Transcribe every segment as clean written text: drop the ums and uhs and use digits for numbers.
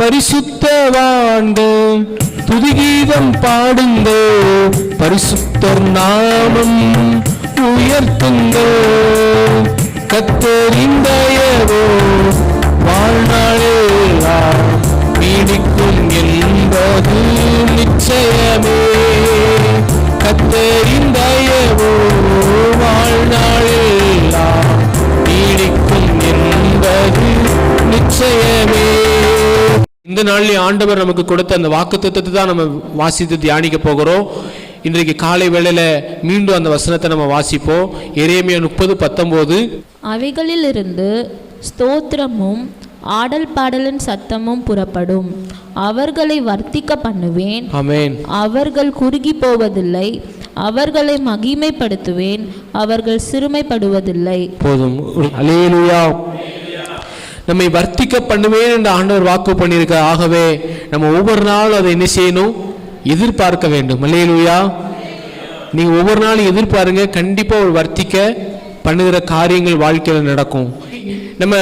பரிசுத்தவான்கள் துதிகீதம் பாடுங்கள், பரிசுத்தர் நாமம் உயர்த்துங்கள். கர்த்தரின் தயவோ வாழ்நாளெல்லாம் நீடிக்கும் என்பது நிச்சயமே. கர்த்தரின் தயவோ வாழ்நாளெல்லாம் நீடிக்கும் என்பது நிச்சயமே. இந்த நாளில் ஆண்டவர் நமக்கு கொடுத்த அந்த வாக்குத்தத்தத்தை தான் நம்ம வாசித்து தியானிக்க போகிறோம். இன்றைக்கு காலை வேளையில மீண்டும் அந்த வசனத்தை நம்ம வாசிப்போம். எரேமியா 30:19. அவைகளில் இருந்து ஸ்தோத்திரமும் ஆடல் பாடலின் சத்தமும் புறப்படும், அவர்களை வர்த்திக்க பண்ணுவேன். ஆமென். அவர்கள் குறுகி போவதில்லை, அவர்களை மகிமைப்படுத்துவேன், அவர்கள் சிறுமைப்படுவதில்லை. போதும். அல்லேலூயா. நம்மை வர்த்திக்க பண்ணுவேன் என்று ஆண்டவர் வாக்கு பண்ணியிருக்க. ஆகவே நம்ம ஒவ்வொரு நாளும் அதை என்ன செய்யணும்? எதிர்பார்க்க வேண்டும். அல்லேலூயா. நீங்க ஒவ்வொரு நாளும் எதிர்பாருங்க, கண்டிப்பா ஒரு வர்த்திக்க பண்ணுகிற காரியங்கள் வாழ்க்கையில் நடக்கும். நம்ம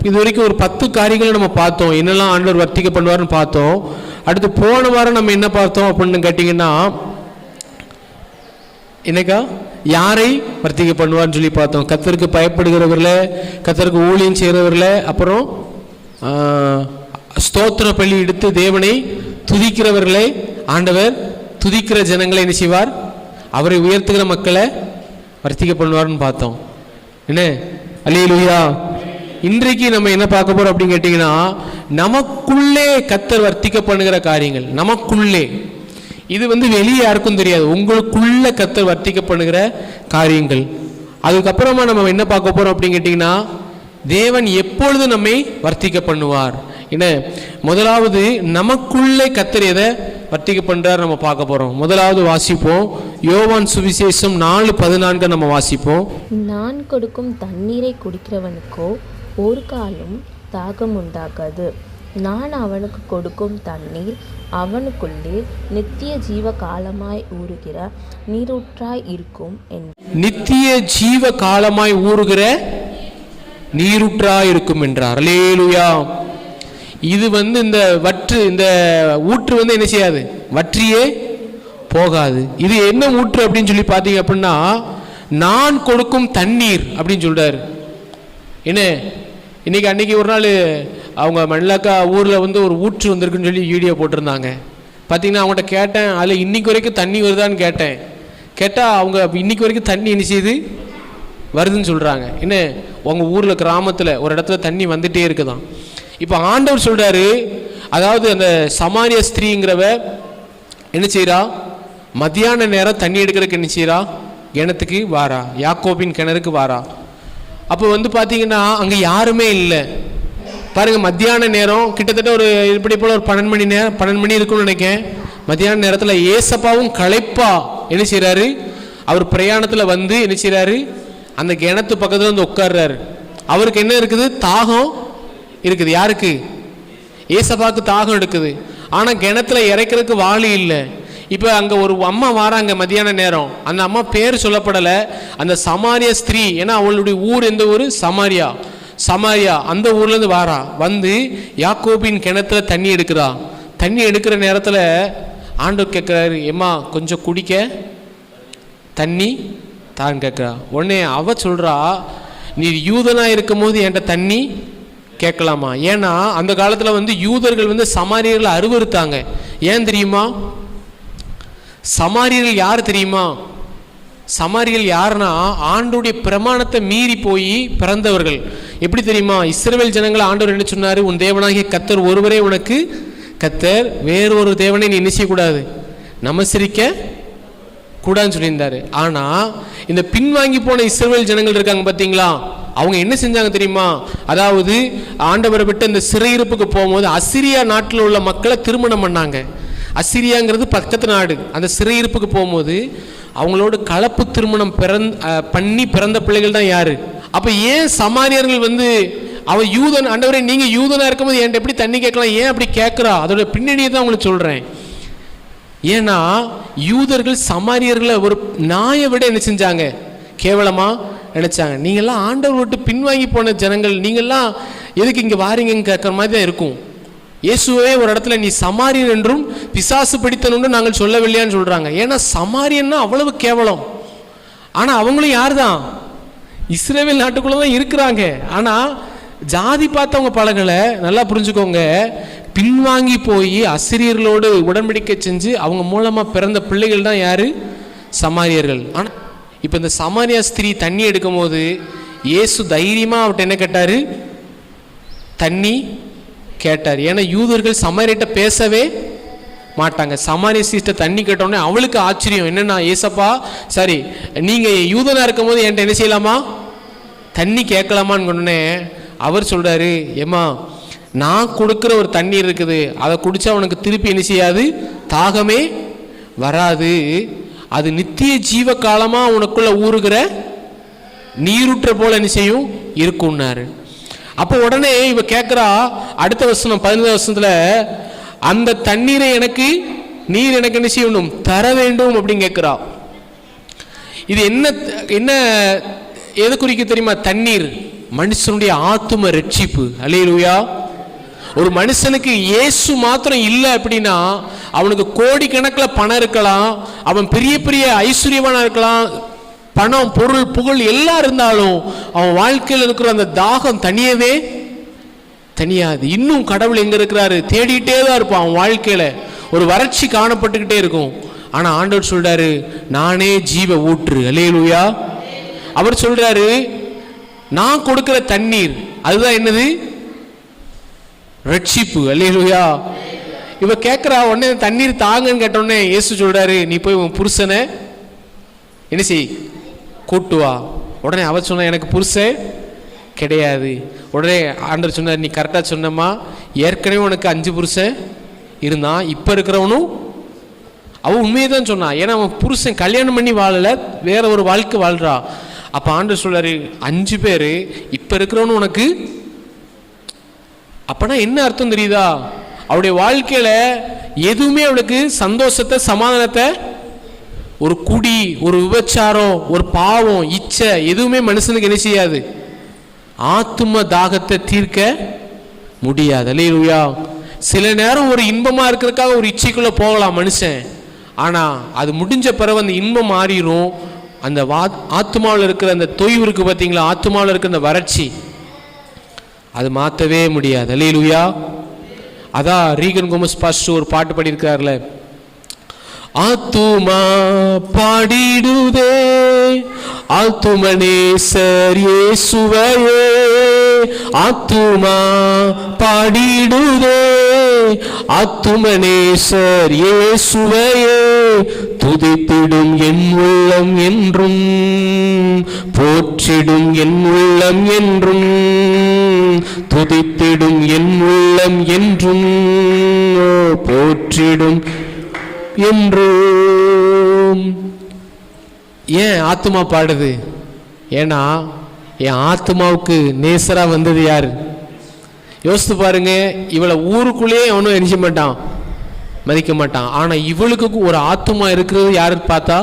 இது வரைக்கும் ஒரு 10 காரியங்களை நம்ம பார்த்தோம், என்னெல்லாம் ஆண்டவர் வர்த்திக்க பண்ணுவார்னு பார்த்தோம். அடுத்து போன வாரம் நம்ம என்ன பார்த்தோம் அப்படின்னு கேட்டீங்கன்னா, என்னக்கா யாரை வர்த்திக்க பண்ணுவார்னு சொல்லி பார்த்தோம். கர்த்தருக்கு பயப்படுகிறவர்கள, கர்த்தருக்கு ஊழியம் செய்கிறவர்கள, அப்புறம் ஸ்தோத்திர பலி எடுத்து தேவனை துதிக்கிறவர்களை ஆண்டவர் துதிக்கிற ஜனங்களை என்ன செய்வார்? அவரை உயர்த்துகிற மக்களை வர்த்திக்க பண்ணுவார்னு பார்த்தோம். என்ன? அல்லேலூயா. இன்றைக்கு நம்ம என்ன பார்க்க போறோம் அப்படின்னு கேட்டீங்கன்னா, நமக்குள்ளே கர்த்தர் வர்த்திக்க பண்ணுகிற காரியங்கள். நமக்குள்ளே, இது வெளியே யாருக்கும் தெரியாது, உங்களுக்குள்ள கர்த்தர் வர்த்திக்க பண்ணுகிற காரியங்கள். அதுக்கப்புறமா நம்ம என்ன பார்க்க போறோம் அப்படின்னு கேட்டீங்கன்னா, தேவன் எப்பொழுது நம்மை வர்த்திக்க பண்ணுவார். என்ன? முதலாவது நமக்குள்ளே கர்த்தர் எதை வர்த்திக்க பண்றார் நம்ம பார்க்க போறோம். முதலாவது வாசிப்போம், யோவான் சுவிசேஷம் 4:14 நம்ம வாசிப்போம். நான் கொடுக்கும் தண்ணீரை குடிக்கிறவனுக்கோ ஒரு காலம் தாகம் உண்டாகாது, நான் அவனுக்கு கொடுக்கும் தண்ணீர் அவனுக்குள்ளே நித்திய ஜீவ காலமாய் ஊறுகிற நீரூற்றாய் இருக்கும். நித்திய ஜீவ காலமாய் ஊறுகிற நீரூற்றாய் இருக்கும் என்றார். அல்லேலூயா. இது இந்த இந்த ஊற்று என்ன செய்யாது? வற்றியே போகாது. இது என்ன ஊற்று அப்படின்னு சொல்லி பார்த்தீங்க அப்படின்னா, நான் கொடுக்கும் தண்ணீர் அப்படின்னு சொல்றாரு. என்ன? அன்னைக்கு ஒரு நாள் அவங்க மண்ணாக்கா ஊரில் ஒரு ஊற்று வந்திருக்குன்னு சொல்லி வீடியோ போட்டிருந்தாங்க. பார்த்தீங்கன்னா அவங்கள்ட்ட கேட்டேன், அதில் இன்னைக்கு வரைக்கும் தண்ணி வருதான்னு கேட்டேன். கேட்டால் அவங்க இன்னைக்கு வரைக்கும் தண்ணி என்ன செய்யுது? வருதுன்னு சொல்கிறாங்க. என்ன? உங்கள் ஊரில் கிராமத்தில் ஒரு இடத்துல தண்ணி வந்துட்டே இருக்குதான். இப்போ ஆண்டவர் சொல்கிறாரு, அதாவது அந்த சமாரிய ஸ்திரீங்கிறவ என்ன செய்கிறா? மத்தியான நேரம் தண்ணி எடுக்கிறதுக்கு என்ன செய்கிறா? கிணத்துக்கு வாரா, யாக்கோபின் கிணறுக்கு வாரா. அப்போ பார்த்தீங்கன்னா அங்கே யாருமே இல்லை. பாருங்க, மத்தியான நேரம் கிட்டத்தட்ட ஒரு இப்படி போல ஒரு 12 மணி இருக்கும்னு நினைக்கிறேன். மத்தியான நேரத்தில் ஏசப்பாவும் களைப்பா என்ன செய்கிறாரு? அவர் பிரயாணத்தில் என்ன செய்கிறாரு? அந்த கிணத்து பக்கத்தில் உட்கார்றாரு. அவருக்கு என்ன இருக்குது? தாகம் இருக்குது. யாருக்கு? ஏசப்பாவுக்கு தாகம் எடுக்குது. ஆனால் கிணத்துல இறைக்கிறதுக்கு வாளி இல்லை. இப்போ அங்கே ஒரு அம்மா வாராங்க மத்தியான நேரம். அந்த அம்மா பேர் சொல்லப்படலை. அந்த சமாரிய ஸ்திரீ, ஏன்னா அவளுடைய ஊர் எந்த ஊர்? சமாரியா. அந்த ஊர்லேருந்து வாரா, யாக்கோபின் கிணத்துல தண்ணி எடுக்கிறா. தண்ணி எடுக்கிற நேரத்தில் ஆண்டவர் கேட்குறாரு, ஏம்மா கொஞ்சம் குடிக்க தண்ணி தான் கேட்குறா. உடனே அவ சொல்கிறா, நீ யூதனாக இருக்கும் போது என்கிட்ட தண்ணி கேட்கலாமா? ஏன்னா அந்த காலத்தில் யூதர்கள் சமாரியர்களை அருவருத்தாங்க. ஏன் தெரியுமா? சமாரியர்கள் யார் தெரியுமா? சமாரியர்கள் யாருன்னா ஆண்டோடைய பிரமாணத்தை மீறி போய் பிறந்தவர்கள். எப்படி தெரியுமா? இஸ்ரவேல் ஜனங்களை ஆண்டவர் என்ன சொன்னார்? உன் தேவனாகிய கர்த்தர் ஒருவரே உனக்கு கர்த்தர், வேறொரு தேவனை நீ என்ன செய்யக்கூடாது? நமஸ்கரிக்க கூடாதுன்னு சொல்லியிருந்தாரு. ஆனால் இந்த பின்வாங்கி போன இஸ்ரவேல் ஜனங்கள் இருக்காங்க பார்த்தீங்களா, அவங்க என்ன செஞ்சாங்க தெரியுமா? அதாவது ஆண்டவரை விட்டு இந்த சிறையிருப்புக்கு போகும்போது அசிரியா நாட்டில் உள்ள மக்களை திருமணம் பண்ணாங்க. அசிரியாங்கிறது பக்கத்து நாடு. அந்த சிறையிருப்புக்கு போகும்போது அவங்களோட கலப்பு திருமணம் பண்ணி பிறந்த பிள்ளைகள் தான் யாரு? அப்போ ஏன் சமாரியர்கள் அவன் யூதன், ஆண்டவரே நீங்க யூதனா இருக்கும்போது என்கிட்ட எப்படி தண்ணி கேட்கலாம், ஏன் அப்படி கேட்குறா? அதோட பின்னணியை தான் உங்களுக்கு சொல்றேன். ஏன்னா யூதர்கள் சமாரியர்களை ஒரு நாயை விட என்ன செஞ்சாங்க? கேவலமா நினைச்சாங்க. நீங்கள்லாம் ஆண்டவர் விட்டு பின்வாங்கி போன ஜனங்கள், நீங்கள்லாம் எதுக்கு இங்கே வாரீங்கன்னு கேட்குற மாதிரி தான் இருக்கும். இயேசுவே ஒரு இடத்துல நீ சமாரியன் என்றும் பிசாசு பிடித்தன் என்றும் நாங்கள் சொல்லவில்லையான்னு சொல்றாங்க. ஏன்னா சமாரியன்னா அவ்வளவு கேவலம். ஆனா அவங்களும் யார் தான்? இஸ்ரவேல் நாட்டுக்குள்ள தான் இருக்கிறாங்க. ஆனா ஜாதி பார்த்தவங்க பழகலை. நல்லா புரிஞ்சுக்கோங்க. பின்வாங்கி போய் அசிரியர்களோடு உடன்படிக்கை செஞ்சு அவங்க மூலமா பிறந்த பிள்ளைகள் தான் யாரு? சமாரியர்கள். ஆனா இப்ப இந்த சமாரியா ஸ்திரீ தண்ணி எடுக்கும் போது இயேசு தைரியமா அவர்கிட்ட என்ன கேட்டாரு? தண்ணி கேட்டார். ஏன்னா யூதர்கள் சமாரியட்ட பேசவே மாட்டாங்க. சமாரிய ஸ்திரீ தண்ணி கேட்டோடனே அவளுக்கு ஆச்சரியம். என்னன்னா, ஏசப்பா சரி நீங்க யூதனா இருக்கும் போது என்கிட்ட என்ன செய்யலாமா? தண்ணி கேட்கலாமான்னு கொண்டே அவர் சொல்றாரு, ஏமா நான் கொடுக்குற ஒரு தண்ணீர் இருக்குது, அதை குடிச்சா உனக்கு திருப்பி என்ன செய்யாது? தாகமே வராது. அது நித்திய ஜீவ காலமா உனக்குள்ள ஊறுகிற நீருற்ற போல என்ன செய்யும்? இருக்கும்னாரு. அப்போ உடனே இவ கேட்கிறா, அடுத்த வசனம் 15 வசனத்துல, அந்த தண்ணீரை எனக்கு நீர் எனக்கு என்ன செய்யணும்? தர வேண்டும் அப்படின்னு கேட்கிறா. இது என்ன என்ன எது குறிக்க தெரியுமா? தண்ணீர் மனுஷனுடைய ஆத்தும ரட்சிப்பு. அல்லேலூயா. ஒரு மனுஷனுக்கு இயேசு மாத்திரம் இல்லை அப்படின்னா அவனுக்கு கோடிக்கணக்கில் பணம் இருக்கலாம், அவன் பெரிய பெரிய ஐஸ்வர்யவானா இருக்கலாம், பணம் பொருள் புகழ் எல்லாம் இருந்தாலும் அவன் வாழ்க்கையில் இருக்கிற அந்த தாகம் தனியவே தனியாது. இன்னும் கடவுள் எங்க இருக்கிறாரு தேடிட்டே தான் இருப்பான். அவன் வாழ்க்கையில ஒரு வறட்சி காணப்பட்டுக்கிட்டே இருக்கும். ஆனா ஆண்டவர் சொல்றாரு, நானே ஜீவ ஊற்று. அல்லேலூயா. அவர் சொல்றாரு, நான் கொடுக்கிற தண்ணீர் அதுதான் என்னது? ரட்சிப்பு. அல்லேலூயா. இவ கேட்கிறா, உடனே தண்ணீர் தாங்கன்னு கேட்டோடனே இயேசு சொல்றாரு, நீ போய் உன் புருஷனை என்ன செய்? கூட்டு வா. உடனே அவ சொன்ன, எனக்கு புருஷன் கிடையாது. உடனே ஆண்டவர் சொன்னார், நீ கரெக்டாக சொன்னம்மா, ஏற்கனவே உனக்கு 5 புருஷன் இருந்தான், இப்போ இருக்கிறவனும். அவன் உண்மையை தான் சொன்னான். ஏன்னா அவன் புருஷன் கல்யாணம் பண்ணி வாழலை, வேற ஒரு வாழ்க்கை வாழ்றா. அப்போ ஆண்டவர் சொல்றாரு, 5 பேர், இப்போ இருக்கிறவனு உனக்கு. அப்பனா என்ன அர்த்தம் தெரியுதா? அவருடைய வாழ்க்கையில எதுவுமே அவளுக்கு சந்தோஷத்தை சமாதானத்தை, ஒரு குடி, ஒரு விபச்சாரம், ஒரு பாவம், இச்சை எதுவுமே மனுஷனுக்கு என்ன செய்யாது? ஆத்தும தாகத்தை தீர்க்க முடியாது. அல்லேலூயா. சில நேரம் ஒரு இன்பமா இருக்கிறதுக்காக ஒரு இச்சைக்குள்ள போகலாம் மனுஷன். ஆனா அது முடிஞ்ச பிறகு அந்த இன்பம் மாறிடும். அந்த ஆத்துமாவில் இருக்கிற அந்த தொய்வு இருக்கு பார்த்தீங்களா, ஆத்துமாவில் இருக்கிற அந்த வறட்சி, அது மாற்றவே முடியாது. அல்லேலூயா. அதான் ரீகன் கோமஸ் பாஸ்டர் ஒரு பாட்டு பாடியிருக்காருல, ஆத்துமா பாடிடுதே ஆத்துமனேசர் இயேசுவையே, ஆத்துமா பாடிடுதே ஆத்துமனேசர் இயேசுவையே, துதித்திடும் என் உள்ளம் என்றும் போற்றிடும் என் உள்ளம் என்றும், துதித்திடும் என் உள்ளம் என்றும் போற்றிடும் என்றும். ஏன் ஆத்துமா பாடுது? ஏன்னா என் ஆத்துமாவுக்கு நேசரா வந்தது யாரு? யோசித்து பாருங்க. இவளை ஊருக்குள்ளேயே அவனும் எரிஞ்ச மாட்டான், மதிக்க மாட்டான். ஆனா இவளுக்கு ஒரு ஆத்துமா இருக்கிறது யாரு பார்த்தா?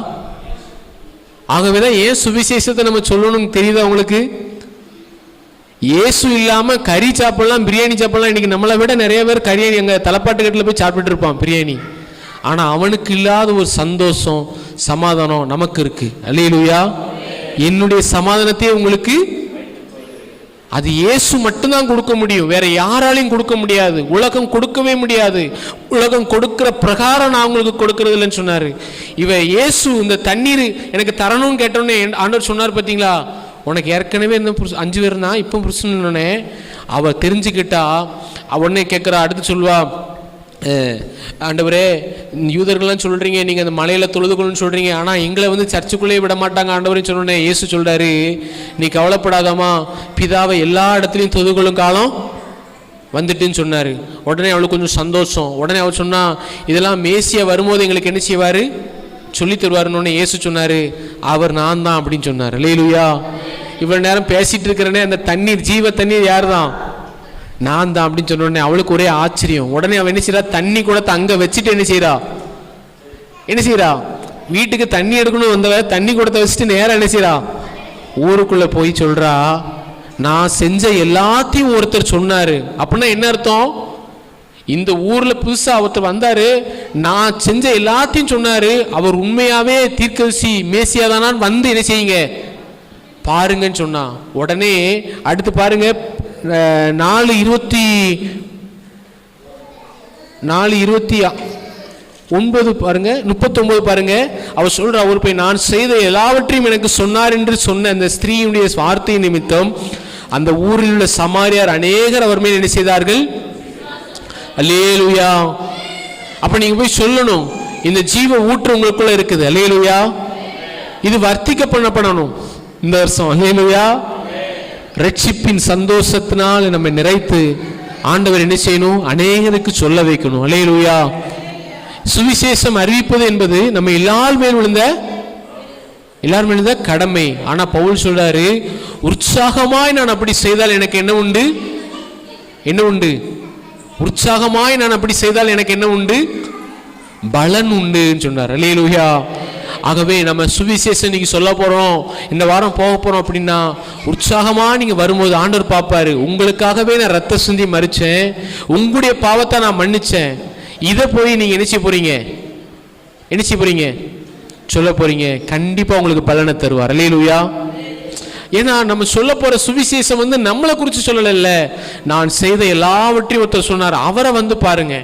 ஆகவேதான் ஏன் சுவிசேஷத்தை நம்ம சொல்லணும்னு தெரியுதா உங்களுக்கு? இயேசு இல்லாம கறி சாப்பிடலாம், பிரியாணி சாப்பிடலாம். இன்னைக்கு நம்மளை விட நிறைய பேர் கறி எங்க தலப்பாட்டு கட்டில போய் சாப்பிட்டு இருப்பான் பிரியாணி. ஆனா அவனுக்கு இல்லாத ஒரு சந்தோஷம், சமாதானம் நமக்கு இருக்கு. அல்லேலூயா. என்னுடைய சமாதானத்தையே உங்களுக்கு அது இயேசு மட்டும்தான் கொடுக்க முடியும், வேற யாராலையும் கொடுக்க முடியாது. உலகம் கொடுக்கவே முடியாது. உலகம் கொடுக்கிற பிரகாரம் நான் உங்களுக்கு கொடுக்கறது இல்லைன்னு சொன்னாரு. இவ இயேசு இந்த தண்ணீர் எனக்கு தரணும்னு கேட்டோன்னே ஆண்டவர் சொன்னார் பார்த்தீங்களா, உனக்கு ஏற்கனவே இந்த 5 பேர் தான், இப்போ புருஷனே அவ தெரிஞ்சுக்கிட்டா. உடனே கேட்குறா, அடுத்து சொல்வா, ஆண்டவரே யூதர்கள்லாம் சொல்றீங்க, நீங்க அந்த மலையில தொழுதுகொள்ளுன்னு சொல்றீங்க, ஆனா எங்களை வந்து சர்ச்சுக்குள்ளே விட மாட்டாங்க ஆண்டவரே சொன்னோன்னே இயேசு சொல்றாரு, நீ கவலைப்படாதாமா, பிதாவை எல்லா இடத்துலையும் தொழுதுகொள்ளும் காலம் வந்துட்டுன்னு சொன்னாரு. உடனே அவளுக்கு கொஞ்சம் சந்தோஷம். உடனே அவள் சொன்னா, இதெல்லாம் மேசியா வரும்போது எங்களுக்கு என்ன செய்வாரு? சொல்லி தருவாருன்னு இயேசு சொன்னாரு, அவர் நான் தான் அப்படின்னு சொன்னார். அல்லேலூயா. இவ்வளவு நேரம் பேசிட்டு இருக்கிறனே அந்த தண்ணீர், ஜீவ தண்ணீர் யார் தான்? நான் தான் அப்படின்னு சொன்ன உடனே அவளுக்கு ஒரே ஆச்சரியம். உடனே அவன் என்ன செய்யறா? தண்ணி கூட அங்க வச்சுட்டு என்ன செய்யறா? வீட்டுக்கு தண்ணி எடுக்கணும் வந்தவ தண்ணி கூடத்தை வச்சுட்டு நேரம் என்ன செய்யறா? ஊருக்குள்ள போய் சொல்றா, நான் செஞ்ச எல்லாத்தையும் ஒருத்தர் சொன்னாரு. அப்படின்னா என்ன அர்த்தம்? இந்த ஊர்ல புதுசா ஒருத்தர் வந்தாரு, நான் செஞ்ச எல்லாத்தையும் சொன்னாரு, அவர் உண்மையாவே தீர்க்கதரிசி மேசியாதானான்னு வந்து என்ன செய்யுங்க பாருங்கன்னு சொன்னா. உடனே அடுத்து பாருங்க 4:29 பாருங்க, 39 பாருங்க. அவர் சொல்ற, அவர் போய் நான் செய்த எல்லாவற்றையும் எனக்கு சொன்னார் என்று சொன்ன அந்த ஸ்திரீயுடைய வார்த்தை நிமித்தம் அந்த ஊரில் உள்ள சமாரியார் அநேகர் அவர் மேல் என்ன செய்தார்கள். அல்லேலூயா. அப்ப நீங்க போய் சொல்லணும், இந்த ஜீவ ஊற்று உங்களுக்குள்ள இருக்குது. அல்லேலூயா. இது வர்த்திக்க பண்ணப்படணும் இந்த வருஷம். அல்லேலூயா. ரட்சிப்பின் சந்தோஷத்தினால் நம்ம நிறைத்து ஆண்டவர் என்ன செய்யணும், அநேகருக்கு சொல்ல வைக்கணும். அல்லேலூயா. சுவிசேஷம் அறிவிப்பது என்பது நம்ம எல்லார் மேல் விழுந்த கடமை. ஆனா பவுல் சொல்றாரு, உற்சாகமாய் நான் அப்படி செய்தால் எனக்கு என்ன உண்டு, என்ன உண்டு, உற்சாகமாய் நான் அப்படி செய்தால் எனக்கு என்ன உண்டு, பலன் உண்டு சொன்னார். அல்லேலூயா. ஆகவே நம்ம சுவிசேஷம் இன்னைக்கு சொல்ல போறோம், இந்த வாரம் போக போறோம் அப்படின்னா உற்சாகமா நீங்க வரும்போது ஆண்டவர் பார்ப்பாரு, உங்களுக்காகவே நான் ரத்த சிந்தி மரிச்சேன், உங்களுடைய பாவத்தை நான் மன்னிச்சேன், இதை போய் நீங்க என்ன போறீங்க சொல்ல போறீங்க. கண்டிப்பா உங்களுக்கு பலனை தருவார். அல்லேலூயா. ஏன்னா நம்ம சொல்ல போற சுவிசேஷம் வந்து நம்மளை குறித்து சொல்லல, நான் செய்த எல்லாவற்றையும் ஒருத்தர் சொன்னார், அவரை வந்து பாருங்க.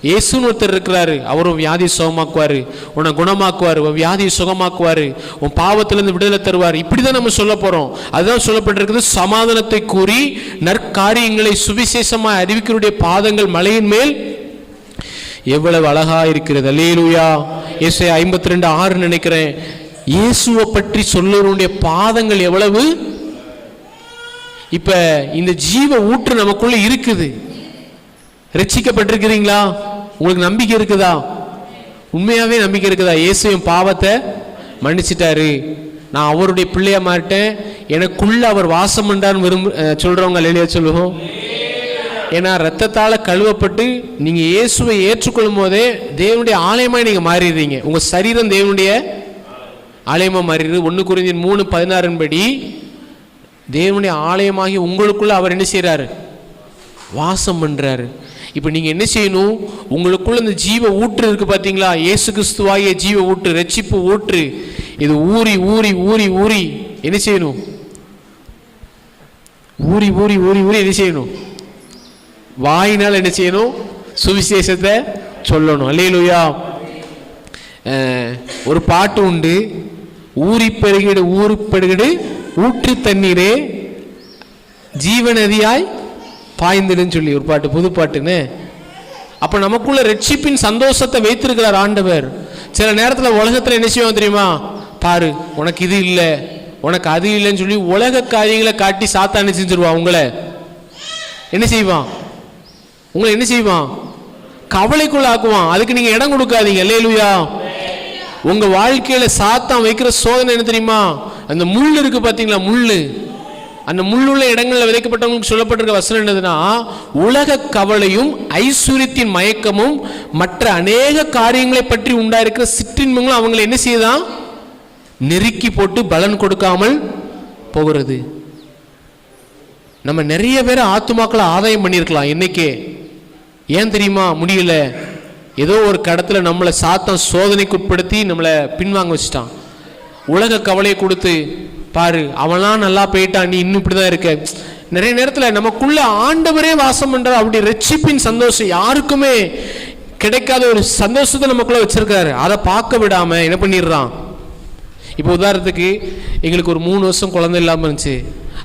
இயேசுன்னு ஒருத்தர் இருக்கிறாரு, அவரும் வியாதி சுகமாக்குவாரு, உன்னை குணமாக்குவாரு, உன் வியாதியை சுகமாக்குவாரு, உன் பாவத்திலிருந்து விடுதலை தருவார். இப்படிதான் நம்ம சொல்ல போறோம். அதுதான் சொல்லப்பட்டிருக்கிறது, சமாதானத்தை கூறி நற்காரியங்களை சுவிசேஷமாய் அறிவிக்கிறவருடைய பாதங்கள் மலையின் மேல் எவ்வளவு அழகா இருக்கிறது. அல்லேலூயா. ஏசாயா 52:6 நினைக்கிறேன். இயேசுவை பற்றி சொல்லுவருடைய பாதங்கள் எவ்வளவு. இப்ப இந்த ஜீவ ஊற்று நமக்குள்ள இருக்குது. ரட்சிக்கப்பட்டிருக்கிறீங்களா? உங்களுக்கு நம்பிக்கை இருக்குதா? உண்மையாவே நம்பிக்கை இருக்குதா? இயேசுவின் பாவத்தை மன்னிச்சிட்டாரு, நான் அவருடைய பிள்ளையா மாட்டேன், எனக்குள்ள அவர் வாசம் பண்ணான்னு சொல்றவங்க இல்லையா சொல்லுவோம். ஏன்னா ரத்தத்தால கழுவப்பட்டு நீங்க இயேசுவை ஏற்றுக்கொள்ளும் போதே தேவனுடைய ஆலயமா நீங்க மாறிடுறீங்க. உங்க சரீரம் தேவனுடைய ஆலயமா மாறிடுது. 1 கொரிந்தியர் 3:16 படி தேவனுடைய ஆலயமாகி உங்களுக்குள்ள அவர் என்ன செய்யறாரு, வாசம் பண்றாரு. இப்ப நீங்க என்ன செய்யணும், உங்களுக்குள்ள இந்த ஜீவ ஊற்று இருக்கு பாத்தீங்களா, இயேசு கிறிஸ்துவாகிய ஜீவ ஊற்று, ரட்சிப்பு ஊற்று, இது ஊறி ஊறி ஊறி ஊறி என்ன செய்யணும், ஊறி ஊறி ஊறி ஊறி என்ன செய்யணும், வாயினால் என்ன செய்யணும், சுவிசேஷத்தை சொல்லணும். அல்லேலூயா. ஒரு பாட்டு உண்டு, ஊறி பெருகிடு ஊறி பெருகிடு ஊற்று தண்ணீரே ஜீவநதியாய் பாய்ந்துடுன்னு சொல்லி ஒரு பாட்டு, புது பாட்டுன்னு. அப்ப நமக்குள்ள ரட்சிப்பின் சந்தோஷத்தை வைத்திருக்கிறார் ஆண்டவர். சில நேரத்தில் உலகத்தில் என்ன செய்வோம் தெரியுமா, பாரு உனக்கு இது இல்லை, உனக்கு அது இல்லைன்னு சொல்லி உலக காரியங்களை காட்டி சாத்தானே செஞ்சிருவான். உங்களை என்ன செய்வான், உங்களை என்ன செய்வான், கவலைக்குள்ள ஆக்குவான். அதுக்கு நீங்க இடம் கொடுக்காதீங்க. அல்லேலூயா. உங்க வாழ்க்கையில சாத்தான் வைக்கிற சோதனை என்ன தெரியுமா, அந்த முள் இருக்கு பாத்தீங்களா, முள்ளு, அந்த முள்ளுள்ள இடங்கள்ல விதைக்கப்பட்டவங்களுக்கு சொல்லப்பட்டிருக்க வசனம் என்னதுன்னா, உலக கவலையும் ஐஸ்வர்யத்தின் மயக்கமும் மற்ற அநேக காரியங்களை பற்றி உண்டாயிருக்கிற சிற்றின்மங்களும் அவங்களை என்ன செய்யுதான், நெருக்கி போட்டு பலன் கொடுக்காமல் போகிறது. நம்ம நிறைய பேர் ஆத்துமாக்களை ஆதாயம் பண்ணியிருக்கலாம் இன்னைக்கே. ஏன் தெரியுமா முடியல, ஏதோ ஒரு கடத்துல நம்மளை சாத்தான் சோதனைக்கு உட்படுத்தி நம்மளை பின்வாங்க வச்சுட்டான். உலக கவலையை கொடுத்து, பாரு அவன்லாம் நல்லா போயிட்டான், நீ இன்னும் இப்படிதான் இருக்க. நிறைய நேரத்தில் நமக்குள்ள ஆண்டவரே வாசம் பண்ற அப்படி ரட்சிப்பின் சந்தோஷம் யாருக்குமே கிடைக்காத ஒரு சந்தோஷத்தை நமக்குள்ள வச்சிருக்காரு. அதை பார்க்க விடாம என்ன பண்ணிடுறான். இப்போ உதாரணத்துக்கு எங்களுக்கு ஒரு 3 வருஷம் குழந்தை இல்லாமல் இருந்துச்சு.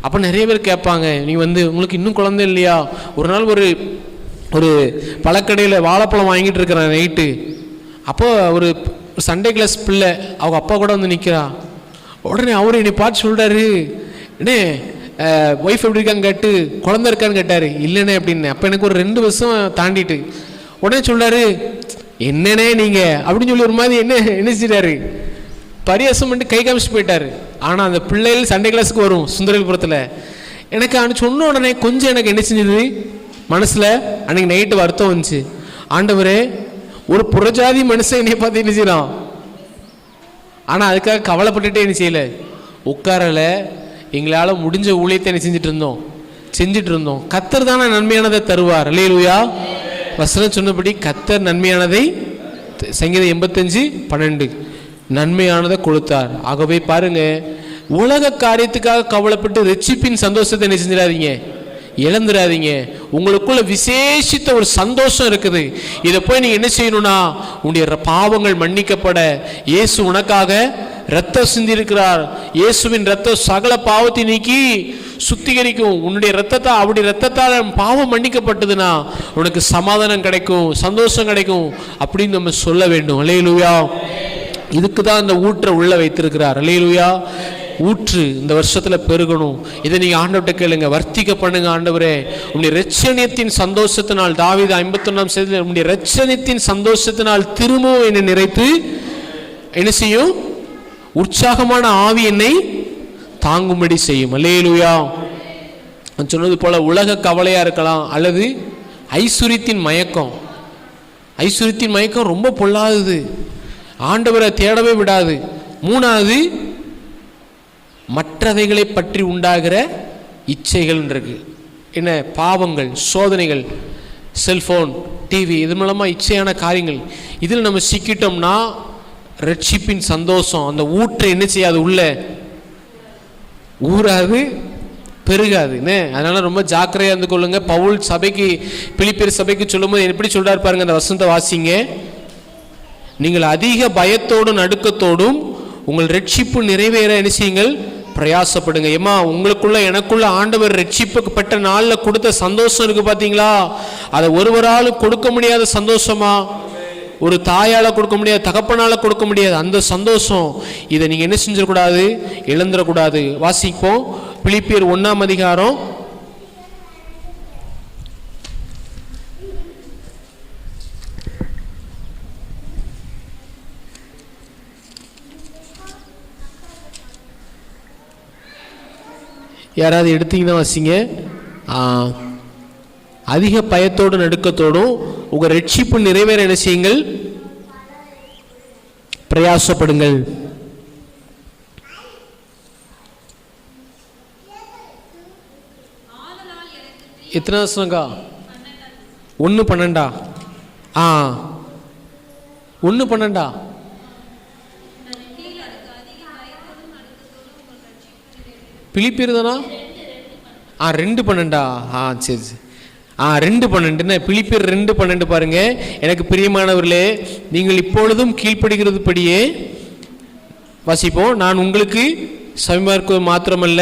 அப்போ நிறைய பேர் கேட்பாங்க, நீ உங்களுக்கு இன்னும் குழந்தை இல்லையா? ஒரு நாள் ஒரு பழக்கடையில் வாழைப்பழம் வாங்கிட்டு இருக்கிறேன் நைட்டு. அப்போ ஒரு சண்டே கிளாஸ் பிள்ளை அவங்க அப்பா கூட வந்து நிற்கிறா. உடனே அவரு என்னை பார்த்து சொல்கிறாரு, என்னே ஒய்ஃப் எப்படி இருக்கான்னு கேட்டு, குழந்தை இருக்கான்னு கேட்டார். இல்லைண்ணே அப்படின்னு. அப்போ எனக்கு ஒரு 2 வருஷம் தாண்டிட்டு. உடனே சொல்கிறாரு, என்னண்ணே நீங்கள் அப்படின்னு சொல்லி ஒரு மாதிரி என்ன செய்கிறாரு, பரியாசம் பண்ணிட்டு கை காமிச்சு போயிட்டாரு. ஆனால் அந்த பிள்ளைகள் சண்டே கிளாஸுக்கு வரும் சுந்தரபுரத்தில். எனக்கு அன்னைக்கு சொன்ன உடனே கொஞ்சம் எனக்கு என்ன செஞ்சது மனசில், அன்னைக்கு நைட்டு வருத்தம் வந்துச்சு. ஆண்டவரே, ஒரு புறஜாதி மனுஷன் என்னை பார்த்து என்ன செய்யலாம், ஆனால் அதுக்காக கவலைப்பட்டுட்டே என்ன செய்யலை, உட்காரலை. எங்களால் முடிஞ்ச ஊழியத்தை என்ன செஞ்சுட்டு இருந்தோம். கர்த்தர் தானே நன்மையானதை தருவார். அல்லேலூயா. வசனம் சொன்னபடி கர்த்தர் நன்மையானதை, சங்கீதம் 85:12 நன்மையானதை கொடுத்தார். ஆகவே பாருங்க, உலக காரியத்துக்காக கவலைப்பட்டு ரட்சிப்பின் சந்தோஷத்தை என்ன செஞ்சிடாதீங்க, இழந்துடாதீங்க. உங்களுக்குள்ள விசேஷித்த ஒரு சந்தோஷம் இருக்குது. இதை போய் நீங்க என்ன செய்யணும்னா, உன்னுடைய பாவங்கள் மன்னிக்கப்பட இயேசு உனக்காக ரத்தம் சிந்திருக்கிறார். இயேசுவின் ரத்தம் சகல பாவத்தை நீக்கி சுத்திகரிக்கும். உன்னுடைய ரத்தத்தை, அவருடைய ரத்தத்தால் பாவம் மன்னிக்கப்பட்டதுன்னா உனக்கு சமாதானம் கிடைக்கும், சந்தோஷம் கிடைக்கும் அப்படின்னு நம்ம சொல்ல வேண்டும். அல்லேலூயா. இதுக்கு தான் இந்த ஊற்றை உள்ள வைத்திருக்கிறார். அல்லேலூயா. ஊற்று இந்த வருஷத்துல பெருகணும். இதை நீங்க ஆண்டவர்கிட்ட கேளுங்க, வர்த்திக்க பண்ணுங்க. ஆண்டவரே, உன்னுடைய இரட்சணியத்தின் சந்தோஷத்தினால், தாவீது 51ஆம் சங்கீதத்தில் உன்னுடைய இரட்சணியத்தின் சந்தோஷத்தினால் திரும்பவும் என்னை நிறைத்து என்ன செய்யும், உற்சாகமான ஆவி என்னை தாங்கும்படி செய்யும். அல்லேலூயா. நான் சொன்னது போல உலக கவலையா இருக்கலாம், அல்லது ஐஸ்வரியத்தின் மயக்கம். ஐஸ்வரியத்தின் மயக்கம் ரொம்ப பொல்லாதது, ஆண்டவரை தேடவே விடாது. மூணாவது, மற்றவைகளை பற்றி உண்டாகிற இச்சைகள் இருக்கு. என்ன, பாவங்கள், சோதனைகள், செல்போன், டிவி, இது மூலமாக இச்சையான காரியங்கள். இதில் நம்ம சிக்கிட்டோம்னா ரட்சிப்பின் சந்தோஷம் அந்த ஊற்றை என்ன செய்யாது, உள்ள ஊறாது, பெருகாது. அதனால ரொம்ப ஜாக்கிரதையா இருந்து கொள்ளுங்க. பவுல் சபைக்கு, பிலிப்பியர் சபைக்கு சொல்லும்போது எப்படி சொல்றாரு பாருங்க, அந்த வசனத்தை வாசிங்க. நீங்கள் அதிக பயத்தோடும் நடுக்கத்தோடும் உங்கள் ரட்சிப்பு நிறைவேற என்ன செய்யுங்கள், பிரயாசப்படுங்க. ஏமா, உங்களுக்குள்ள எனக்குள்ள ஆண்டவர் ரட்சிப்புப்பட்ட நாளில் கொடுத்த சந்தோஷம் இருக்கு பார்த்தீங்களா, அதை ஒருவராலும் கொடுக்க முடியாத சந்தோஷமா, ஒரு தாயால் கொடுக்க முடியாது, தகப்பனால் கொடுக்க முடியாது அந்த சந்தோஷம். இதை நீங்கள் என்ன செஞ்சிடக்கூடாது, இழந்துடக்கூடாது. வாசிப்போம், பிலிப்பியர் 1ஆம் அதிகாரம் 'யாராவது எடுத்தீங்கன்னா வாசிங்க. அதிக பயத்தோடு நடுக்கத்தோடும் உங்கள் ரட்சிப்பு நிறைவேற என்ன செய்யுங்கள், பிரயாசப்படுங்கள். எத்தனை வருஷங்கா? 1:12. 1:12. பிலிப்பியர் தானா? 2:12. சரி சரி. 2:12. பிலிப்பியர் 2:12 பாருங்க. எனக்கு பிரியமானவர்களே, நீங்கள் இப்பொழுதும் கீழ்ப்படுகிறது படியே வாசிப்போம். நான் உங்களுக்கு சமீபமாக இருக்க மாத்திரமல்ல,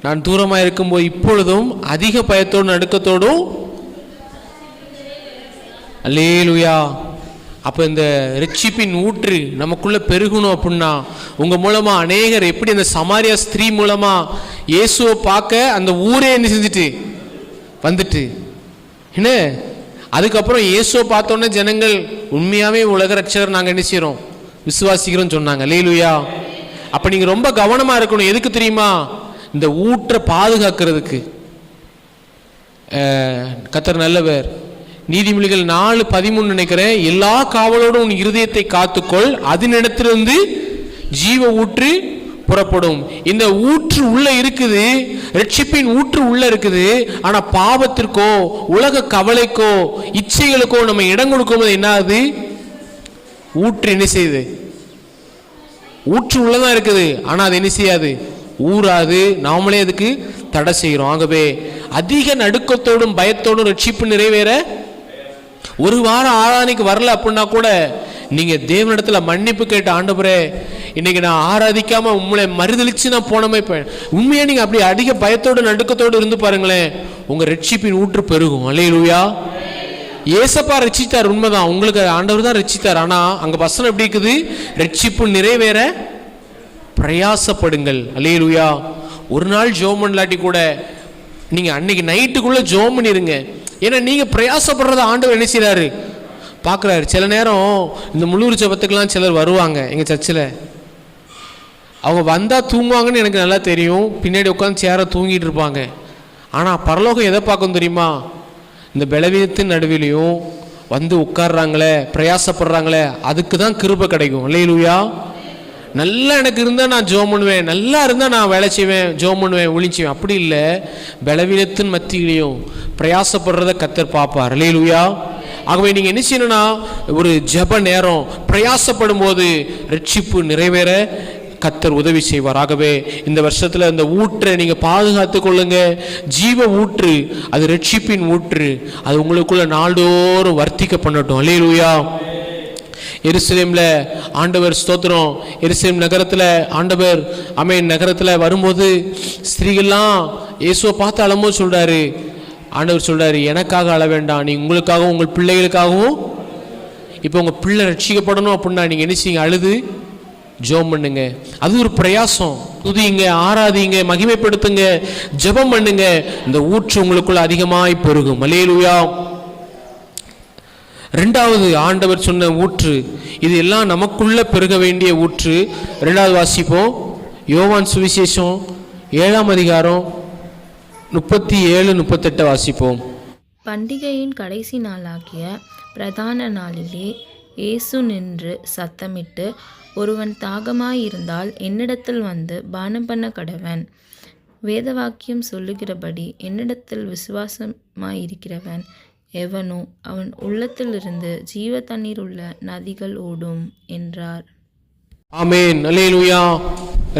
நான் தூரமாக இருக்கும்போது இப்பொழுதும் அதிக பயத்தோடும் நடுக்கத்தோடும். அல்லேலூயா. அப்போ இந்த ரட்சிப்பின் ஊற்று நமக்குள்ளே பெருகணும் அப்படின்னா, உங்கள் மூலமாக அநேகர் எப்படி அந்த சமாரியா ஸ்திரீ மூலமாக இயேசுவை பார்க்க அந்த ஊரே என்ன செஞ்சுட்டு வந்துட்டு, என்ன அதுக்கப்புறம் இயேசுவை பார்த்தோன்னே ஜனங்கள் உண்மையாகவே உலக ரட்சகர் நாங்கள் என்ன செய்கிறோம், விசுவாசிக்கிறோம் சொன்னாங்க. அல்லேலூயா. அப்போ நீங்கள் ரொம்ப கவனமாக இருக்கணும். எதுக்கு தெரியுமா? இந்த ஊற்றை பாதுகாக்கிறதுக்கு. கர்த்தர் நல்லவர். நீதிமொழிகள் 4:13 நினைக்கிறேன். எல்லா காவலோடும் உன் இருதயத்தை காத்துக்கொள், அதனிடத்திலிருந்து ஜீவ ஊற்று புறப்படும். இந்த ஊற்று உள்ள இருக்குது, ரட்சிப்பின் ஊற்று உள்ள இருக்குது. ஆனா பாவத்திற்கோ உலக கவலைக்கோ இச்சைகளுக்கோ நம்ம இடம் கொடுக்கும்போது என்ன ஆகுது, ஊற்று என்ன செய்யுது, ஊற்று உள்ளதான் இருக்குது, ஆனா அது என்ன செய்யாது, ஊறாது. நாமளே அதுக்கு தடை செய்கிறோம். ஆகவே அதிக நடுக்கத்தோடும் பயத்தோடும் ரட்சிப்பு நிறைவேற ஒரு வாரம் ஆராதனைக்கு வரல அப்படின்னா கூட நீங்க தேவனிடத்துல மன்னிப்பு கேட்ட, ஆண்டவரே இன்னைக்கு நான் ஆராதிக்காம உங்களை மறுதளிச்சு நான் போனமே, உண்மையா நீங்க அப்படி அதிக பயத்தோடு நடுக்கத்தோடு இருந்து பாருங்களேன், உங்க ரட்சிப்பின் ஊற்று பெருகும். அல்லேலூயா. ஏசப்பா ரட்சித்தார், உண்மைதான், உங்களுக்கு ஆண்டவர் தான் ரட்சித்தார். ஆனா அங்க வசனம் எப்படி இருக்குது, ரட்சிப்பு நிறைவேற பிரயாசப்படுங்கள். அல்லேலூயா. ஒரு நாள் ஜெபம் பண்ணலாட்டி கூட நீங்க அன்னைக்கு நைட்டுக்குள்ள ஜெபம் பண்ணிருங்க. ஏன்னா நீங்க பிரயாசப்படுறத ஆண்டவர் என்ன செய்றாரு, பார்க்குறாரு. சில நேரம் இந்த முழுர் ஜெபத்துக்கெல்லாம் சிலர் வருவாங்க எங்கள் சர்ச்சில். அவங்க வந்தால் தூங்குவாங்கன்னு எனக்கு நல்லா தெரியும். பின்னாடி உட்காந்து சேர தூங்கிட்டு இருப்பாங்க. ஆனால் பரலோகம் எதை பார்க்கணும் தெரியுமா, இந்த பலவீனத்தின் நடுவிலையும் வந்து உட்கார்றாங்களே, பிரயாசப்படுறாங்களே, அதுக்கு தான் கிருபை கிடைக்கும். அல்லேலூயா. நல்லா எனக்கு இருந்தால் நான் ஜெபம் பண்ணுவேன், நல்லா இருந்தால் நான் வேலை செய்வேன், ஜெபம் பண்ணுவேன், ஒளிச்சுவேன். அப்படி இல்லை, பலவீனத்தின் மத்தியிலையும் பிரயாசப்படுறத கர்த்தர் பார்ப்பார். அல்லேலூயா. ஆகவே நீங்கள் என்ன செய்யணும்னா, ஒரு ஜெப நேரம் பிரயாசப்படும் போது ரட்சிப்பு நிறைவேற கர்த்தர் உதவி செய்வார். ஆகவே இந்த வருஷத்தில் இந்த ஊற்றை நீங்கள் பாதுகாத்து கொள்ளுங்க. ஜீவ ஊற்று, அது ரட்சிப்பின் ஊற்று, அது உங்களுக்குள்ள நாள்தோறும் வர்த்திக்க பண்ணட்டும். அல்லேலூயா. எருசலேமில் ஆண்டவர் ஸ்தோத்திரம், எருசலேம் நகரத்தில் ஆண்டவர் அமேன் நகரத்தில் வரும்போது ஸ்திரீகள்லாம் இயேசுவை பார்த்து அழும்போது சொல்கிறாரு, ஆண்டவர் சொல்கிறாரு, எனக்காக அழ வேண்டாம், நீ உங்களுக்காகவும் உங்கள் பிள்ளைகளுக்காகவும். இப்போ உங்கள் பிள்ளை ரட்சிக்கப்படணும் அப்படின்னா நீங்கள் என்ன செய்யுங்க, அழுது ஜெபம் பண்ணுங்க. அது ஒரு பிரயாசம். துதிங்க, ஆராதிங்க, மகிமைப்படுத்துங்க, ஜெபம் பண்ணுங்க. இந்த ஊற்று உங்களுக்குள்ள அதிகமாய் பெருகும். அல்லேலூயா. ரெண்டாவது ஆண்டவர் சொன்ன ஊற்று, இது எல்லாம் நமக்குள்ள பெருக வேண்டிய ஊற்று. ரெண்டாவது வாசிப்போம். யோவான் சுவிசேஷம் 7ஆம் அதிகாரம் 37-38 வாசிப்போம். பண்டிகையின் கடைசி நாளாகிய பிரதான நாளிலே இயேசு நின்று சத்தமிட்டு, ஒருவன் தாகமாயிருந்தால் என்னிடத்தில் வந்து பானம் பண்ண கடவன். வேதவாக்கியம் சொல்லுகிறபடி என்னிடத்தில் விசுவாசமாயிருக்கிறவன் எவனோ அவன் உள்ளத்திலிருந்து ஜீவ தண்ணீர் உள்ள நதிகள் ஓடும் என்றார். ஆமென். அல்லேலூயா.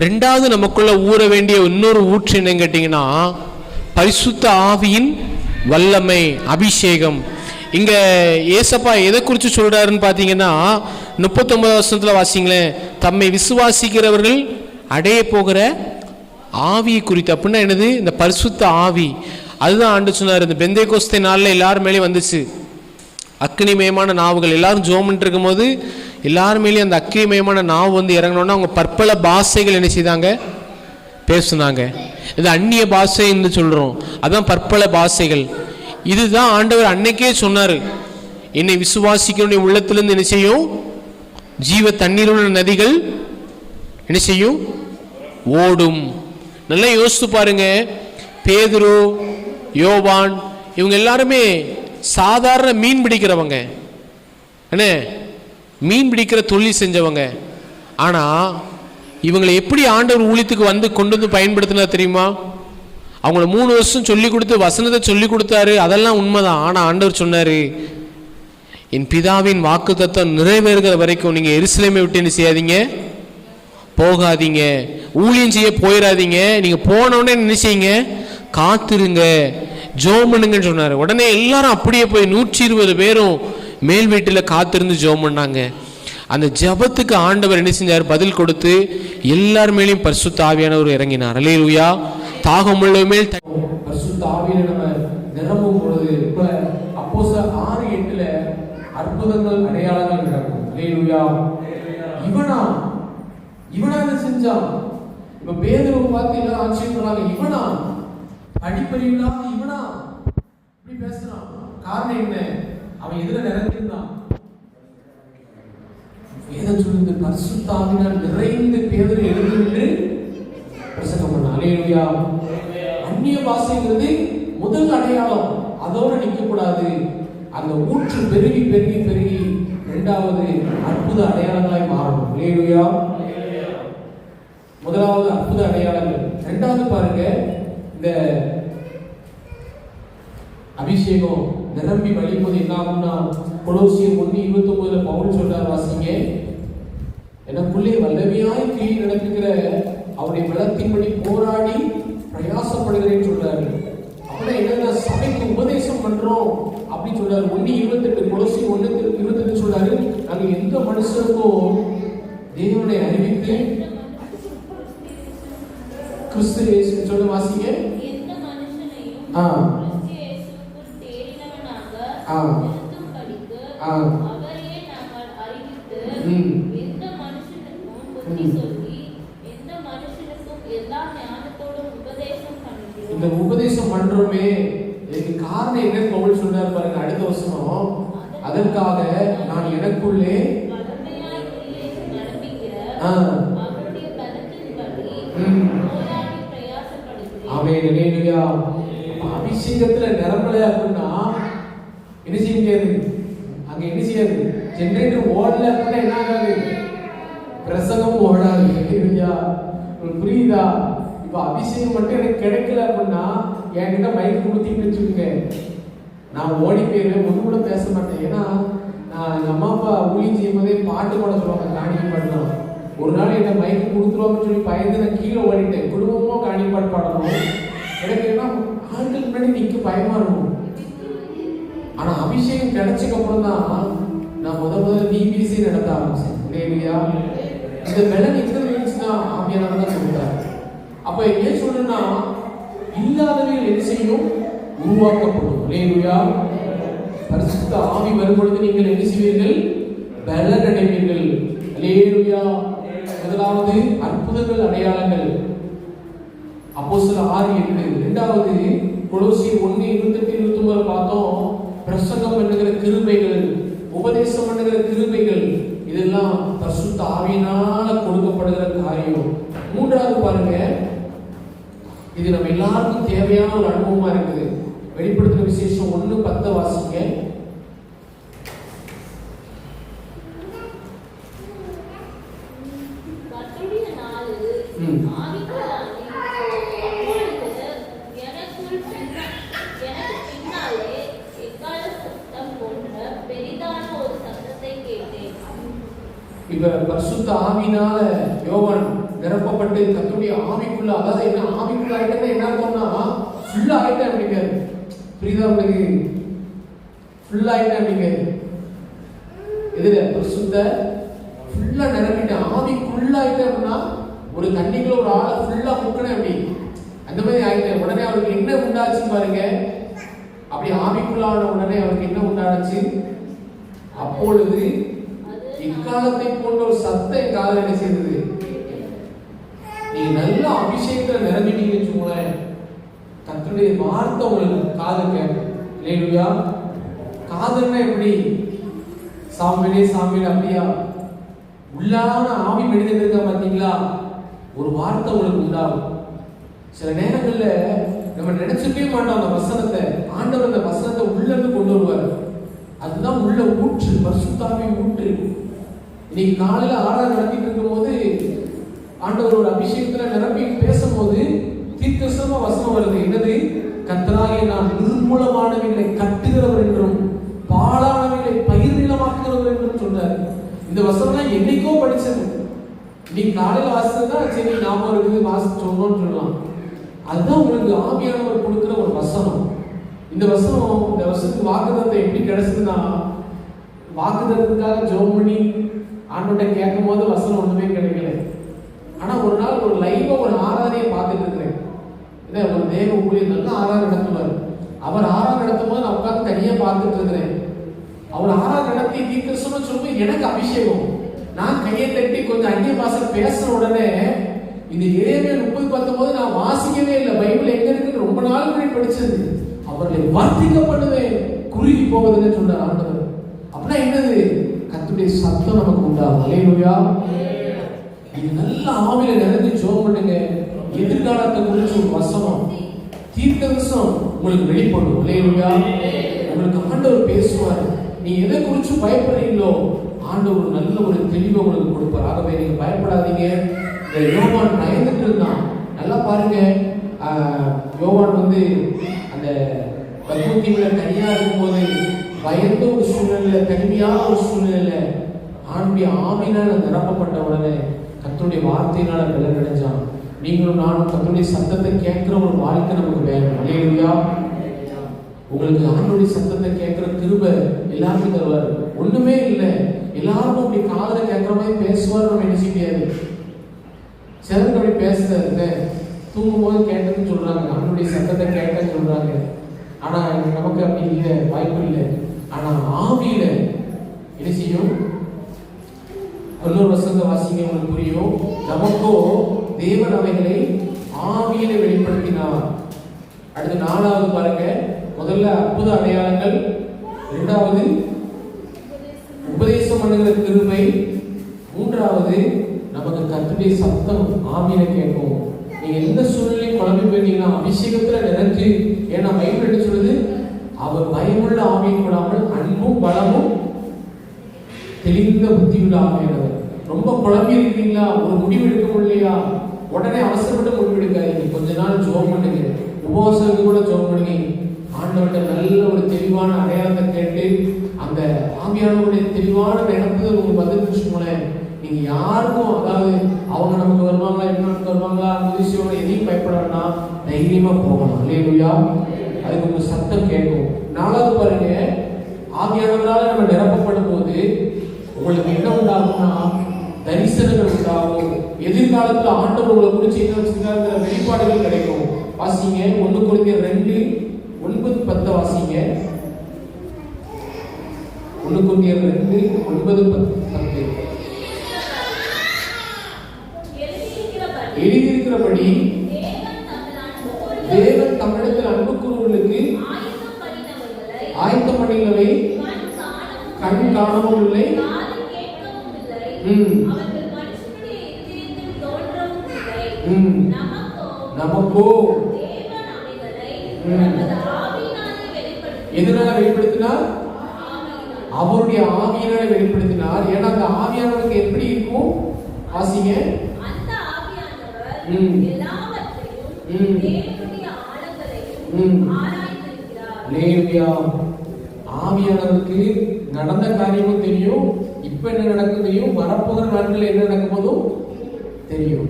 ரெண்டாவது நமக்குள்ள ஊற வேண்டிய இன்னொரு ஊற்று என்னன்னு கேட்டீங்கன்னா, பரிசுத்த ஆவியின் வல்லமை, அபிஷேகம். இங்க ஏசப்பா எதை குறித்து சொல்றாருன்னு பார்த்தீங்கன்னா, 39 வருஷத்துல வாசிங்களேன், தம்மை விசுவாசிக்கிறவர்கள் அடைய போகிற ஆவியை குறித்து. அப்படின்னா என்னது? இந்த பரிசுத்த ஆவி. அதுதான் ஆண்டு சொன்னார். இந்த பெந்தேகோஸ்தே நாளில் எல்லாரும் மேலேயும் வந்துச்சு அக்கினிமயமான நாவுகள். எல்லாரும் ஜோமன் இருக்கும் போது எல்லாரும் மேலேயும் அந்த அக்கினிமயமான நாவு வந்து இறங்கணுன்னா அவங்க பற்பல பாஷைகள் என்ன செய்தாங்க, பேசுனாங்க. இது அந்நிய பாஷைன்னு சொல்கிறோம், அதான் பற்பல பாஷைகள். இதுதான் ஆண்டவர் அன்னைக்கே சொன்னார், என்னை விசுவாசிக்கிறவனுடைய உள்ளத்திலிருந்து என்ன செய்யும், ஜீவ தண்ணீருள்ள நதிகள் என்ன செய்யும், ஓடும். நல்லா யோசித்து பாருங்க. பேதுரு, யோவான், இவங்க எல்லாருமே சாதாரண மீன் பிடிக்கிறவங்க, என்ன மீன் பிடிக்கிற தொழில் செஞ்சவங்க. ஆனால் இவங்களை எப்படி ஆண்டவர் ஊழியத்துக்கு வந்து கொண்டு வந்து பயன்படுத்தினா தெரியுமா? அவங்கள 3 வருஷம் சொல்லி கொடுத்து வசனத்தை சொல்லி கொடுத்தாரு, அதெல்லாம் உண்மைதான். ஆனால் ஆண்டவர் சொன்னார், என் பிதாவின் வாக்கு தத்தம் நிறைவேறுகிற வரைக்கும் நீங்கள் எருசலேமை விட்டு என்ன செய்யாதீங்க, போகாதீங்க, ஊழியம் செய்ய போயிடாதீங்க. நீங்கள் போனோடனே என்ன செய்யுங்க, காத்திருங்க, ஜெபம் பண்ணுங்கன்னு சொன்னார். உடனே எல்லாரும் அப்படியே போய் 120 பேரும் மேல் வீட்டில் காத்திருந்து ஜெபம் பண்ணாங்க. அந்த ஜெபத்துக்கு ஆண்டவர் என்ன செஞ்சார், பதில் கொடுத்து எல்லார் மேலேயும் பரிசுத்த ஆவியானவர் இறங்கினார். அல்லேலூயா. தாகம் உள்ள மேல் பரிசுத்த ஆவியில நம்ம நிரம்பும் பொழுது இப்ப அப்போஸ்தலர் 6:8 அற்புதங்கள் அடையாளங்கள் நடக்கும். அல்லேலூயா. இவனா என்ன செஞ்சான்? இப்ப பேதுருவை பார்த்து எல்லாரும் ஆச்சரியப்படுறாங்க, இவனா படிப்பறிவில்லாத இவனா இப்படி பேசுறான்? காரணம் என்ன? அவன் எதுல நிறைந்திருந்தான்? வேதம் சொல்லுது, பரிசுத்த ஆவியினால் நிறைந்து பேதுரு எழுந்து நின்று பிரசங்கம் பண்ணான். அல்லேலூயா. அந்நிய பாஷைங்கிறது முதல் அடையாளம், அதோட நிற்க கூடாது. அந்த ஊற்று பெருகி பெருகி பெருகி இரண்டாவது அற்புத அடையாளங்களாய் மாறணும். அல்லேலூயா. முதலாவது அற்புத அடையாளங்கள். இரண்டாவது பாருங்க, இந்த அபிஷேகம் நிரம்பி வழிபோது என்ன ஆகும்னா, கொலோசியர் 1:29 பவுல் சொல்றார், வாசிங்க. எனக்குள்ளே வல்லமையாய் கிரியை நடத்துகிற அவருடைய பலத்தின்படி போராடி பிரயாசப்படுகிறேன்னு சொல்றாரு. அப்படின்னா என்னன்னா, சபைக்கு உபதேசம் பண்றோம் அப்படின்னு சொல்றாரு. 1:28 கொலோசியர் 1:28 சொல்றாரு, நாங்க எந்த மனுஷனுக்கும் தேவனை அறிவித்து கிறிஸ்து இயேசு சொல்ல வாசிங்க. எந்த மனுஷனையும் கிறிஸ்து இயேசுவுக்குள் தேறினவனாக நிறுத்தும்படிக்கு அவரையே நாங்கள் அறிவித்து, எந்த மனுஷனுக்கும் புத்தி சொல்லி, எந்த மனுஷனுக்கும் எல்லா ஞானத்தோடும் உபதேசம் பண்ணுகிறோம். இந்த உபதேசம் பண்றோமே, இதுக்கு காரணம் என்ன பவுல் சொன்னார் பாருங்க அடுத்த வசனம். அதற்காக நான் எனக்குள்ளே வல்லமையாய் கிரியை நடப்பிக்கிற அவருடைய பலத்தின்படி போராடி பிரயாசப்படுகிறேன். ஆமென். அல்லேலூயா. அபிஷேகத்துல நிரம்பல அப்படின்னா என்ன செய்ய முடியாது, அங்க என்ன செய்யாது, ஜெனரேட்டர் ஓடல அப்படின்னா என்ன ஆகாது, பிரசங்கம் ஓடாது. இல்லையா? புரியுதா? இப்ப அபிஷேகம் மட்டும் எனக்கு கிடைக்கல அப்படின்னா என்கிட்ட மைக் கொடுத்தீங்கன்னு வச்சுக்கோங்க, நான் ஓடி போயிருவேன், ஒண்ணு கூட பேச மாட்டேன். ஏன்னா நான் எங்க அம்மா அப்பா ஊழியம் செய்யும் போதே பாட்டு பாட சொல்லுவாங்க, காணிக்கை பாடலாம். ஒரு நாள் என்ன மைக்கு கொடுத்துருவாங்கன்னு சொல்லி பயந்து நான் கீழே ஓடிட்டேன். குடும்பமும் காணிக்கை பாட்டு பாடணும். எனக்கு என்ன ஆண்களுக்கு முன்னாடி நிற்க பயமா இருக்கும். ஆனா அபிஷேகம் கிடைச்சதுக்கு அப்புறம் தான் நான் முதல்ல டிபிசி நடத்த ஆரம்பிச்சேன். இல்லையா? இந்த வெள்ளம் எங்க இருந்துச்சுன்னா ஆவியானவர் தான் சொல்லிட்டார். அப்ப ஏன் சொல்றேன்னா, இல்லாதவர்கள் என்ன செய்யும்? உருவாக்கப்படும். இல்லையா? பரிசுத்த ஆவி வரும்பொழுது நீங்கள் என்ன செய்வீர்கள்? பலன் அடைவீர்கள். அல்லேலூயா. முதலாவது அற்புதங்கள், அடையாளங்கள், அப்போஸ்தலர் 6:8. இரண்டாவது கொலோசியர் 1:28-29 பார்த்தோம். பிரசங்கம் பண்ணுகிற கிருபைகள், உபதேசம் பண்ணுகிற கிருபைகள், இதெல்லாம் பரிசுத்த ஆவியினால கொடுக்கப்படுகிற காரியம். மூன்றாவது பாருங்க, இது நம்ம எல்லாருக்கும் தேவையான ஒரு அனுபவமா இருக்குது. வெளிப்படுத்தின விசேஷம் 1:10 வாசிங்க. இப்ப பரிசுத்த ஆவியினால யோவான் நிரப்பப்பட்டு கர்த்தருடைய ஆவிக்குள்ள, அதாவது என்ன ஆவிக்குள்ள ஆயிட்டா என்ன அர்த்தம்னா ஃபுல்லா ஆயிட்டேன் அப்படிங்க. புரியுதா உங்களுக்கு? ஃபுல்லா ஆயிட்டேன் அப்படிங்க. எதுல? பரிசுத்த ஃபுல்லா நிரப்பிட்டேன், ஆவிக்குள்ள ஆயிட்டேன் அப்படின்னா ஒரு தண்ணிக்குள்ள ஒரு ஆளை ஃபுல்லா முக்கினேன் அப்படி, அந்த மாதிரி ஆயிட்டேன். உடனே அவருக்கு என்ன உண்டாச்சு பாருங்க. அப்படி ஆவிக்குள்ளான உடனே அவருக்கு என்ன உண்டாச்சு? அப்பொழுது இக்காலத்தை போன்ற ஒரு சத்தம் என் காதுல என்ன செய்தது? நீங்க நல்ல அபிஷேகத்துல நிரம்பிட்டீங்கன்னு வச்சுக்கோங்களேன், கர்த்தருடைய வார்த்தை உங்களுக்கு காது கேட்கும். இல்லையா? காதுன்னா எப்படி? சாமியே சாமியே அப்படியா? உள்ளான ஆவி மனிதன் இருக்கா பார்த்தீங்களா? ஒரு வார்த்தை உங்களுக்கு உண்டாகும். சில நேரங்கள்ல நம்ம நினைச்சுக்கவே மாட்டோம் அந்த வசனத்தை. ஆண்டவர் அந்த வசனத்தை உள்ள இருந்து கொண்டு வருவார். அதுதான் உள்ள ஊற்று, பரிசுத்த ஆவி ஊற்று. இன்னைக்கு காலையில ஆராதனை நடத்திட்டு இருக்கும் போது ஆண்டவர் ஒரு அபிஷேகத்துல நிரப்பி பேசும்போது தீர்க்கதரிசனமா வசனம் வருது. என்னது? கர்த்தராகிய நான் நிர்மூலமானவைகளை கட்டுகிறவர் என்றும் பாழானவைகளை பயிர் நிலமாக்குகிறவர் என்றும் சொல்றாரு. இந்த வசனம் என்னைக்கோ படிச்சது, இன்னைக்கு காலையில வாசிச்சதுதான் சரி ஞாபகம் இருக்குது, வாசிச்சு சொன்னோம்னு சொல்லலாம். அதுதான் உங்களுக்கு ஆவியானவர் கொடுக்கிற ஒரு வசனம். இந்த வருஷத்துக்கு வாக்குதத்தை எப்படி கிடைச்சதுன்னா, வாக்குதத்துக்காக ஜெபம் பண்ணி ஆண்டவர்கிட்ட கேட்கும் போது வசனம் ஒண்ணுமே கிடைக்கல. ஆனா ஒரு நாள் ஒரு லைவா ஒரு ஆராதனையை பார்த்துட்டு இருக்கிறேன். ஒரு தேவ ஊழியர் நல்லா ஆராதனை நடத்துவார். அவர் ஆராதனை நடத்தும் போது நான் உட்கார்ந்து தனியா பார்த்துட்டு இருக்கிறேன். அவர் ஆராதனை நடத்தி தீர்க்கதரிசனம் சொல்லும்போது எனக்கு அபிஷேகம். நான் கையை தட்டி கொஞ்சம் அந்நிய பாஷை பேசுற உடனே இந்த எரேமியா 30:19 நான் வாசிக்கவே இல்லை. பைபிள் எங்க இருக்குன்னு ரொம்ப நாள் முன்னாடி படிச்சது. அவர்களை வர்த்திக்க பண்ணுவேன், குறுகி போவதுன்னு சொன்னார் ஆண்டவர். அப்படின்னா என்னது? கர்த்தருடைய சத்தம் நமக்கு உண்டாகும். அல்லேலூயா. இது நல்ல ஆவியில நிறைஞ்சு ஜெபம் பண்ணுங்க. எதிர்காலத்தை குறிச்சு ஒரு வசனம், தீர்க்கதரிசனம் உங்களுக்கு வெளிப்படும். அல்லேலூயா. உங்களுக்கு ஆண்டவர் பேசுவார். நீ எதை குறிச்சு பயப்படுறீங்களோ ஆண்டவர் நல்ல ஒரு தெளிவை உங்களுக்கு கொடுப்பார். ஆகவே நீங்க பயப்படாதீங்க. இந்த யோவான் பயந்துட்டு இருந்தான். நல்லா பாருங்க, யோவான் அந்த பத்மதீவுல தனியா இருக்கும்போது பயந்த ஒரு சூழ்நிலை, தனிமையான ஒரு சூழ்நிலை, ஆண்பிய ஆவியினால நிரப்பப்பட்ட உடனே கர்த்தருடைய வார்த்தையினால பலன் அடைஞ்சான். நீங்களும் நானும் கர்த்தருடைய சத்தத்தை கேட்கிற ஒரு வாழ்க்கை நமக்கு வேணும். அல்லேலூயா. உங்களுக்கு ஆண்டவருடைய சத்தத்தை கேட்கிற கிருபை எல்லாருக்கும் தருவார். ஒண்ணுமே இல்லை, எல்லாருக்கும் அப்படி காதுல கேட்கிற மாதிரி பேசுவார். நம்ம என்ன செய்ய முடியாது. சிலருக்கு அப்படி பேசுறது தூங்கும் போது கேட்டதுன்னு சொல்றாங்க, ஆண்டவருடைய சத்தத்தை கேட்டேன்னு சொல்றாங்க. ஆனா நமக்கு அப்படி இல்லை, வாய்ப்பு இல்லை. ஆனா ஆவியில என்ன செய்யும்? இன்னொரு வசனத்தை வாசிங்க, உங்களுக்கு புரியும். நமக்கோ தேவன் அவைகளை ஆவியில வெளிப்படுத்தினார். அடுத்து 4வது பாருங்க. முதல்ல அற்புத அடையாளங்கள், இரண்டாவது உபதேசம் பண்ணுகிற கிருபை, மூன்றாவது நமக்கு கர்த்தருடைய சத்தம் ஆவியில கேட்கும். நீங்க எந்த சூழ்நிலையும் குழம்பி போயிட்டீங்கன்னா அபிஷேகத்துல நிறைஞ்சு, ஏன்னா பைபிள் என்ன சொல்லுது? அவர் பயமுள்ள ஆவியை கூடாமல் அன்பும் பலமும் தெளிந்த புத்தியுள்ள ஆவியானவர். ரொம்ப குழம்பி இருக்கீங்களா, ஒரு முடிவு எடுக்க முடியலையா, உடனே அவசரப்பட்டு முடிவு எடுக்காதீங்க. கொஞ்ச நாள் ஜெபம் பண்ணுங்க, உபவாசத்துக்கு கூட ஜெபம் பண்ணுங்க. ஆண்டவர்கிட்ட நல்ல ஒரு தெளிவான அடையாளத்தை கேட்டு அந்த ஆவியானவருடைய தெளிவான நடத்துதல் உங்களுக்கு வந்துருச்சுங்களேன், நீங்க யாருக்கும், அதாவது அவங்க நமக்கு வருவாங்களா, என்ன வருவாங்களா, அந்த விஷயம் எதையும் பயப்பட வேண்டாம், தைரியமா போகணும். அல்லேலூயா. அதுக்கு உங்க சத்தம் கேட்கும். நாலாவது பாருங்க, ஆவியானவரால நம்ம நிரப்பப்படும் போது உங்களுக்கு என்ன உண்டாகும்னா தரிசனங்கள் உண்டாகும். எதிர்காலத்துல ஆண்டவர் உங்களை குறிச்சு என்ன வச்சிருக்காங்கிற வெளிப்பாடுகள் கிடைக்கும். வாசிங்க 1 கொரிந்தியர் 2:9-10 வாசிங்க. 1 கொரிந்தியர் 2:9-10. எழுதியிருக்கிறபடி தேவன் தம்மிடத்தில் அன்பு கூறுவர்களுக்கு ஆயத்தம் பண்ணினவை கண் காணவும் இல்லை, நமக்கோ எதனால வெளிப்படுத்தினார்? அவருடைய ஆவியினால வெளிப்படுத்தினார். ஏன்னா அந்த ஆவியானவருக்கு எப்படி இருக்கும்? வாசிங்க. ஆவியானவருக்கு நடந்த காரியமும் தெரியும், இப்ப என்ன நடக்கும் தெரியும், வரப்போகிற நாட்கள் என்ன நடக்கும் போதும் தெரியும்.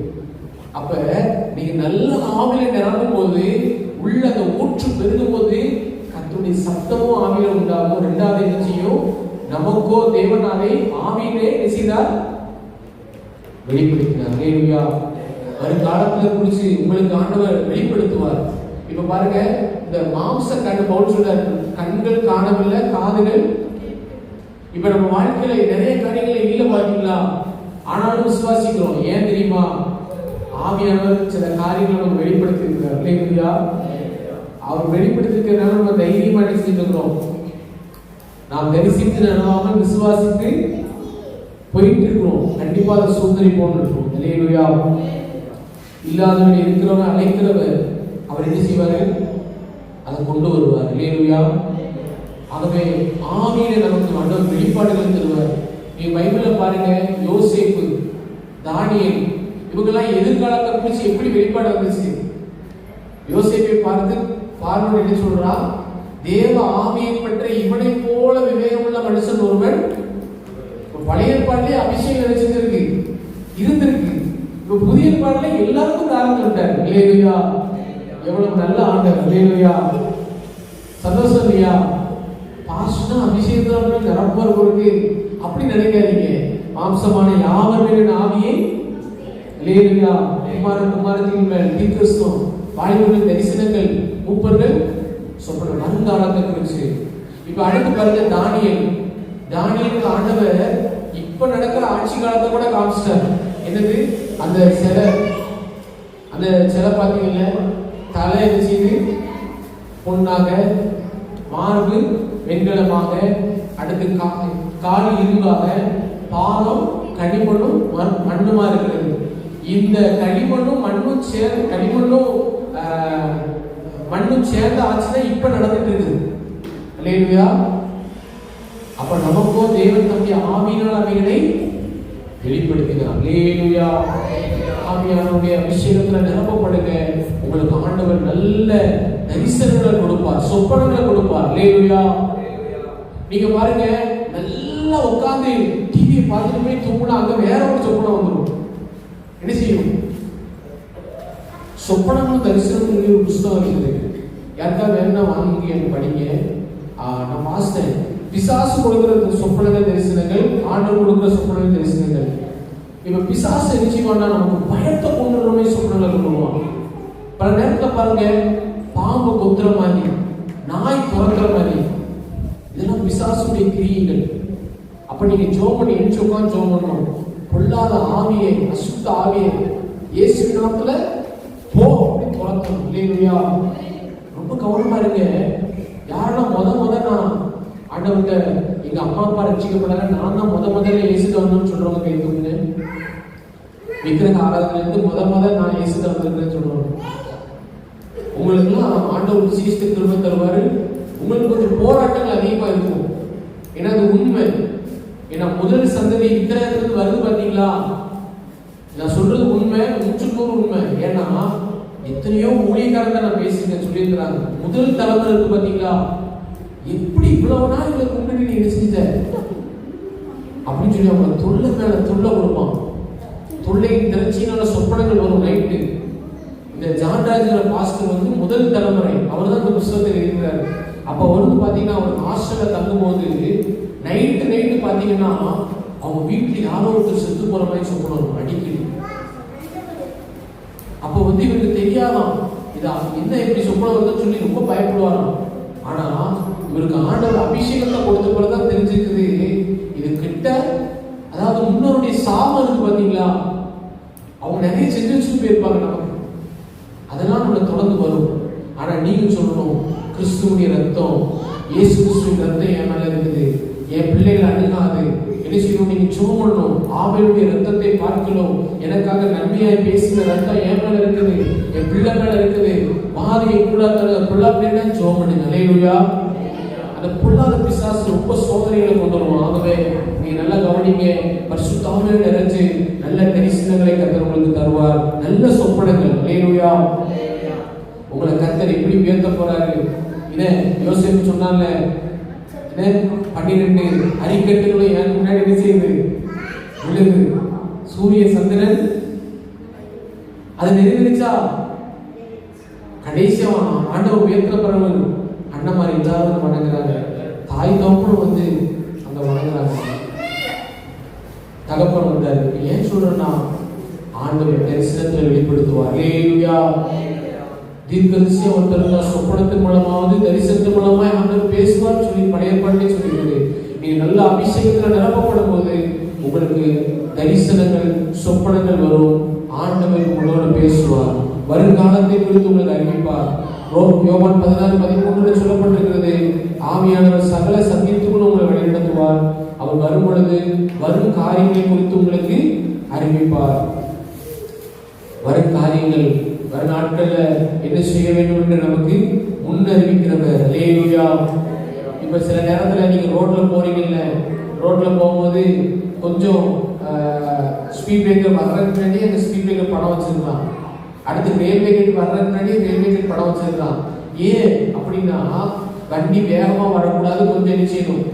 அப்ப நீங்க நல்ல ஆவியில நிரம்பும் போது, உள்ள அந்த ஊற்று பெருகும் போது கர்த்தருடைய சத்தமும் ஆவியில உண்டாகும். ரெண்டாவது என்ன செய்யும்? நமக்கோ தேவனாலே ஆவியிலே செய்தார் வெளிப்படுத்தினார். அல்லேலூயா. வருங்காலத்துல குறிச்சு உங்களுக்கு ஆண்டவர் வெளிப்படுத்துவார். இப்ப பாருங்க, இந்த மாம்ச கண் பவுல் சொல்றார், கண்கள் காணவில்லை, காதுகள். இப்ப நம்ம வாழ்க்கையில நிறைய காரியங்கள் இல்ல பாத்தீங்களா, ஆனாலும் விசுவாசிக்கிறோம். ஏன் தெரியுமா? ஆவியானவர் சில காரியங்களை நம்ம வெளிப்படுத்தி இருக்கிறார். அல்லேலூயா. அவர் வெளிப்படுத்திருக்கிறதுனால நம்ம தைரியமா நினைச்சிருக்கிறோம். நாம் தரிசித்து நடவாமல் விசுவாசித்து போயிட்டு இருக்கிறோம். கண்டிப்பா அதை சுதந்திரிப்போம் இருக்கும். அல்லேலூயா. இல்லாதவன் இருக்கிறவன் அழைக்கிறவர் அவர் என்ன செய்வாரு? அதை கொண்டு வருவார். அல்லேலூயா. ஆகவே ஆவியில நமக்கு ஆண்டவர் வெளிப்பாடுகள் தருவார். நீ பைபிள்ல பாருங்க, யோசேப்பு, தானியேல், இவங்கெல்லாம் எதிர்காலத்தை குறித்து எப்படி வெளிப்பாடு வந்துச்சு? யோசேப்பை பார்த்து பார்வோன் என்ன சொல்றா? தேவ ஆவியை பற்றி இவனை போல விவேகமுள்ள மனுஷன் ஒருவன். பழைய ஏற்பாட்டிலே அபிஷேகம் நினைச்சிருக்கு, இருந்திருக்கு. இப்ப புதிய ஏற்பாட்டிலே எல்லாருக்கும் காரணம் விட்டார். அல்லேலூயா. எவ்வளவு நல்ல ஆண்டவர். அல்லேலூயா. சந்தோஷம் இல்லையா? பாஸ்டா அபிஷேகத்தால் நிரப்பர் பொறுக்கு அப்படி நினைக்காதீங்க. மாம்சமான யாவர் மேலின் ஆவியை, அல்லேலூயா, குமாரத்தின் மேல் தீர்க்கதரிசனம், வாலிபர்கள் தரிசனங்கள், மூப்பர்கள் சொப்பன வருங்காலத்தை குறிச்சு. இப்ப அடுத்து பாருங்க, தானியேலுக்கு ஆண்டவர் இப்ப நடக்கிற ஆட்சி காலத்தை கூட காமிச்சிட்டார். என்னது? அந்த சிலை பார்த்தீங்கல்ல, தலை என்ன செய்து பொன்னாக, மார்பு வெண்கலமாக, அடுத்து கால் இரும்பாக, பாதம் களிமண்ணும் மண்ணுமா இருக்கிறது. இந்த களிமண்ணும் மண்ணும் சேர்ந்த ஆட்சி தான் இப்ப நடந்துட்டு இருக்குது. அல்லேலூயா. அப்ப நமக்கோ தேவன் தம்முடைய ஆவியினால் அவைகளை வெளிப்படுத்தினார். அல்லேலூயா. ஆவியானவருடைய அபிஷேகத்துல நிரப்பப்படுங்க. உங்களுக்கு ஆண்டவர் நல்ல தரிசனங்களை கொடுப்பார், சொப்பனங்களை கொடுப்பார். அல்லேலூயா. நீங்க பாருங்க, நல்லா உட்கார்ந்து டிவியை பார்த்துட்டு போய் தூங்கினா அங்க வேற ஒரு சொப்பனம் வந்துடும். என்ன செய்யும்? சொப்பனங்களும் தரிசனம் ஒரு புஸ்தகம் இருக்குது. யாருக்காவது வேணா வாங்கி படிங்க. நான் வாசித்தேன். பிசாசு கொடுக்கிற சொப்பனங்கள் தரிசனங்கள், ஆண்டவர் கொடுக்கிற சொப்பனங்கள் தரிசனங்கள். இப்ப பிசாசு என்ன செய்வான்னா நமக்கு பயத்தை கொண்டுறமே சொப்பனங்களை கொண்டுருவான். பல நேரத்தில் பாருங்க, பாம்பு கொத்துற மாதிரி, நாய் துறக்கிற மாதிரி, இதெல்லாம் பிசாசுடைய கிரியைகள். அப்ப நீங்க ஜோம் பண்ணி எழுச்சி உட்காந்து ஜோம் பண்ணணும். பொல்லாத ஆவியை, அசுத்த ஆவியை இயேசு நாமத்துல போ அப்படின்னு துறக்கணும். இல்லையா? ரொம்ப கவனமா இருங்க. யாரெல்லாம் முத நான் ஆண்டவர்கிட்ட எங்க அம்மா அப்பா ரட்சிக்கப்படாத, நான் தான் முதல்ல இயேசுக்கு வரணும்னு சொல்றவங்க கேட்குங்க. விக்கிரக ஆராதனைல இருந்து முதல் நான் இயேசுக்கு வந்திருக்கேன்னு சொல்றோம். உங்களுக்குலாம் ஆண்டவர் சீஸ்து திரும்ப தருவாரு. உங்களுக்கு கொஞ்சம் போராட்டங்கள் அதிகமா இருக்கும். ஏன்னா அது உண்மை. ஏன்னா ஏன்னா முதல் சந்ததி இத்தனை வருது பாத்தீங்களா? நான் சொல்றது உண்மை, 100% உண்மை. ஏன்னா எத்தனையோ ஊழியக்காரங்க நான் பேசியிருக்கேன், சொல்லியிருக்கிறாங்க. முதல் தலைமுறை இருக்கு பாத்தீங்களா, எப்படி இவ்வளவு நாள் இவங்களை கொண்டுட்டு நீ என்ன செஞ்ச அப்படின்னு சொல்லி அவங்க தொல்லை மேல தொல்லை கொடுப்பான். தொல்லையின் திரட்சியினால சொப்பனங்கள் வரும் நைட்டு. இந்த ஜான்ராஜோட பாஸ்டர் வந்து முதல் தலைமுறை, அவர் தான் இந்த புத்தகத்தை எழுதுகிறார். அப்ப வந்து பாத்தீங்கன்னா அவருக்கு ஹாஸ்டல்ல தங்கும் போது நைட்டு பாத்தீங்கன்னா அவங்க வீட்டுல யாரோ ஒருத்தர் செத்து போற மாதிரி சொப்பனம் அடிக்கடி. அப்ப வந்து இவருக்கு தெரியாதான் இது என்ன எப்படி சொப்பனம் வருதுன்னு சொல்லி ரொம்ப பயப்படுவாராம். ஆனா இவருக்கு ஆண்டவர் அபிஷேகத்தை கொடுத்த பிறகுதான் தெரிஞ்சிருக்குது இது கிட்ட, அதாவது முன்னோருடைய சாபம் இருக்கு பாத்தீங்களா, அவங்க நிறைய செஞ்சு வச்சுட்டு போயிருப்பாங்க நமக்கு, அதெல்லாம் நம்மளை தொடர்ந்து வரும். ஆனா நீங்க சொல்லணும், கிறிஸ்துவுடைய ரத்தம், இயேசு கிறிஸ்துவின் ரத்தம் என் மேல இருக்குது, என் பிள்ளைகள் அணுகாது. என்ன செய்யணும்? நீங்க சோமணும். ஆபேலுடைய ரத்தத்தை பார்க்கணும், எனக்காக நன்மையாய் பேசின ரத்தம் என் மேல இருக்குது, என் பிள்ளை மேல இருக்குது. மாறியை புல்லாத சோமனுங்க. அல்லேலூயா. அந்த புல்லாத பிசாசு ரொம்ப சோதனைகளை கொண்டு வருவோம். ஆகவே நீங்க நல்லா கவனிங்க. பரிசுத்த ஆவியானவர் நிறைஞ்சு நல்ல தரிசனங்களை கர்த்தர் உங்களுக்கு தருவார், நல்ல சொப்பனங்கள். அல்லேலூயா. உங்களை கர்த்தர் எப்படி உயர்த்த போறாரு. இதை யோசேப்பு சொன்னாங்க, 12 அரிக்கட்டுகளும் எனக்கு முன்னாடி என்ன செய்யுது, விழுது. சூரிய சந்திரன் அது நிறைவேறிச்சா? கடைசியா ஆண்டவர் உயர்த்த பிறகு அண்ணன் மாதிரி எல்லாரும் வணங்குறாங்க, தாய் தகப்பனும் வந்து அங்க வணங்குறாங்க. தகப்பன் வந்தாரு. ஏன் சொல்றேன்னா ஆண்டவர் தரிசனத்தில் வெளிப்படுத்துவார். அல்லேலூயா. தீர்க்கதரிசியா ஒருத்தர் சொப்பனத்தின் மூலமாவது தரிசனத்தின் மூலமாய் ஆண்டவர் பேசுவார் சொல்லி பழைய ஏற்பாட்டிலே சொல்லியிருக்குது. நீங்க நல்ல அபிஷேகத்துல நிரப்பப்படும் போது உங்களுக்கு தரிசனங்கள் சொப்பனங்கள் வரும். ஆண்டவர் உங்களோட பேசுவார், வருங்காலத்தை குறித்து உங்களுக்கு அறிவிப்பார். யோவான் 16:13 சொல்லப்பட்டிருக்கிறது, ஆவியானவர் சகல சத்தியத்துக்குள் உங்களை வழிநடத்துவார். அவர் வரும் பொழுது வரும் காரியங்களை குறித்து உங்களுக்கு அறிவிப்பார். வரும் காரியங்கள் வரும் நாட்கள்ல என்ன செய்ய வேண்டும் என்று நமக்கு முன்னறிவிக்கிறவர். அல்லேலூயா. இப்ப சில நேரத்துல நீங்க ரோட்ல போறீங்கல்ல, ரோட்ல போகும்போது கொஞ்சம் ஸ்பீட் பிரேக்கர் வர்றதுக்கு முன்னாடி அந்த ஸ்பீட் பிரேக்கர் படம் வச்சிருக்கலாம், அடுத்து ரயில்வே கேட் வர்றதுக்கு முன்னாடி ரயில்வே கேட் படம் வச்சிருக்கலாம். ஏன் அப்படின்னா வண்டி வேகமா வரக்கூடாது, கொஞ்சம் என்ன செய்யணும்,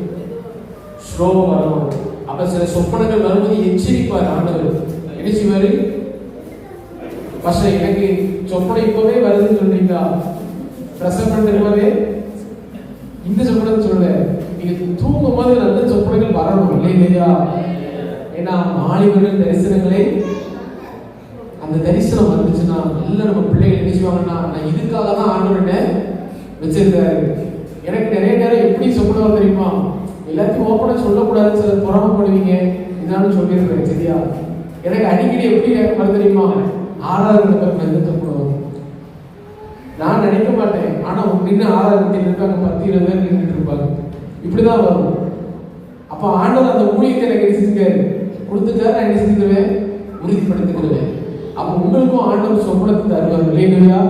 ஸ்லோவா வரணும். அப்ப சில சொப்பனங்கள் வரும்போது எச்சரிப்பார் ஆண்டவர். என்ன செய்வாரு? எனக்கு சொப்பனை இப்பவே வருதுன்னு சொல்றீங்களா, பிரசவம் பண்ணும்போதே இந்த சொப்பனை சொல்ல, நீங்க தூங்கும் போது நல்ல சொப்பனைகள் வரணும் இல்லையா? ஏன்னா மாளிகைகள் தரிசனங்களே, அந்த தரிசனம் வந்துச்சுன்னா எல்லாம் நம்ம பிள்ளைகள் என்ன செய்வாங்கன்னா, நான் இதுக்காக தான் ஆண்டவர்கிட்ட வச்சிருக்காரு. எனக்கு நிறைய நேரம் எப்படி சொப்பனை வர தெரியுமா, எல்லாத்தையும் ஓப்பனா சொல்லக்கூடாதுன்னு சில புறமப்படுவீங்க, இதனால சொல்லிடுறேன் சரியா? எனக்கு அடிக்கடி எப்படி வர தெரியுமா, 6வது நம்பர் நிறுத்தப்படுவோம். நான் நினைக்க மாட்டேன், ஆனா நின்று 6வது இருக்காங்க, 10-20 பேர் நின்றுட்டு இருப்பாங்க, இப்படிதான் வரும். அப்ப ஆண்டவர் அந்த ஊழியத்தை எனக்கு செஞ்சுக்காரு, கொடுத்துட்டாரு, நான் என்ன செஞ்சுக்குவேன், உறுதிப்படுத்திக்கிடுவேன். அப்ப உங்களுக்கும் ஆண்டவர் சொப்பனத்தை தருவார் இல்லையா?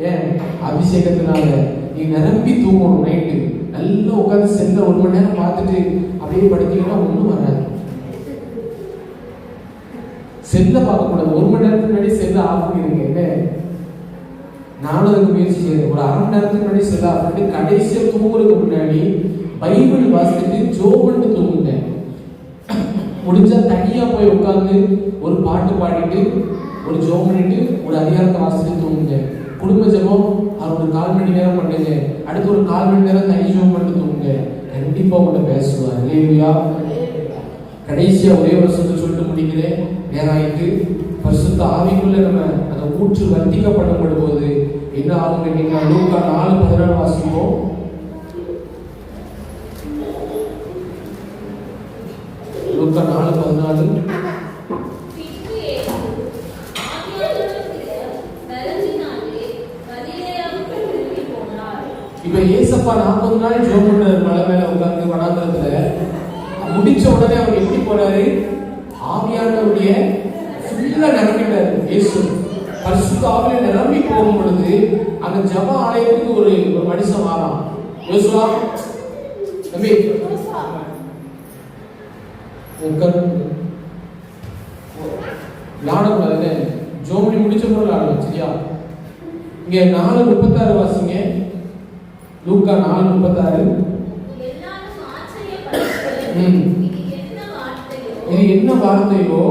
ஏன்? அபிஷேகத்தினால நீ நிரம்பி தூங்கணும். நைட்டு நல்லா உட்காந்து செல்ல 1 மணி நேரம் பார்த்துட்டு அப்படியே படுத்தீங்கன்னா ஒன்றும் வராது. செல்ல பார்க்கக்கூடாது, 1 மணி நேரத்துக்கு முன்னாடி செல்ல ஆஃப் பண்ணிருங்க. என்ன, நானும் அதுக்கு முயற்சி செய்யறேன். ஒரு 1/2 மணி நேரத்துக்கு முன்னாடி செல்ல ஆஃப் பண்ணிட்டு கடைசியா தூங்குறதுக்கு முன்னாடி பைபிள் வாசிச்சுட்டு ஜோம் பண்ணி தூங்குங்க. முடிஞ்சா தனியா போய் உட்காந்து ஒரு பாட்டு பாடிட்டு ஒரு ஜோம் பண்ணிட்டு ஒரு அதிகாரத்தை வாசிச்சுட்டு தூங்குங்க. குடும்ப ஜெபம் ஒரு 4 மணி நேரம் பண்ணுங்க, அடுத்து ஒரு 4 மணி நேரம் தனி ஜோம் பண்ணி தூங்குங்க. கண்டிப்பா உங்களை பேசுவார். இல்லையா? கடைசியா ஒரே வருஷத்தை சொல்லிட்டு முடிக்கிறேன், நேரம் ஆயிட்டு. பரிசுத்த ஆவிக்குள்ள நம்ம அந்த ஊற்று வர்த்திக்கப்படும் போது என்ன ஆகும் கேட்டீங்கன்னா, லூக்கா 4:14 வாசிப்போம். லூக்கா 4:14. இப்ப ஏசப்பா 40 நாள் ஜெபம் பண்றாரு மலை மேல உட்கார்ந்து வனாந்தரத்துல. முடிச்ச உடனே அவர் எப்படி போறாரு, ஆவியானவருடைய ஃபுல்லா நிரம்பிட்டாரு. இயேசு பரிசுத்த ஆவியில நிரம்பி போகும் பொழுது அந்த ஜெப ஆலயத்துக்கு ஒரு மனுஷன் வாரான். யோசுவா தம்பி விளாடக்கூடாது, ஜோமணி முடிச்ச போது விளாடணும். சரியா? இங்க 4:36 வாசிங்க. லூக்கா 4:36. இது என்ன வார்த்தையோ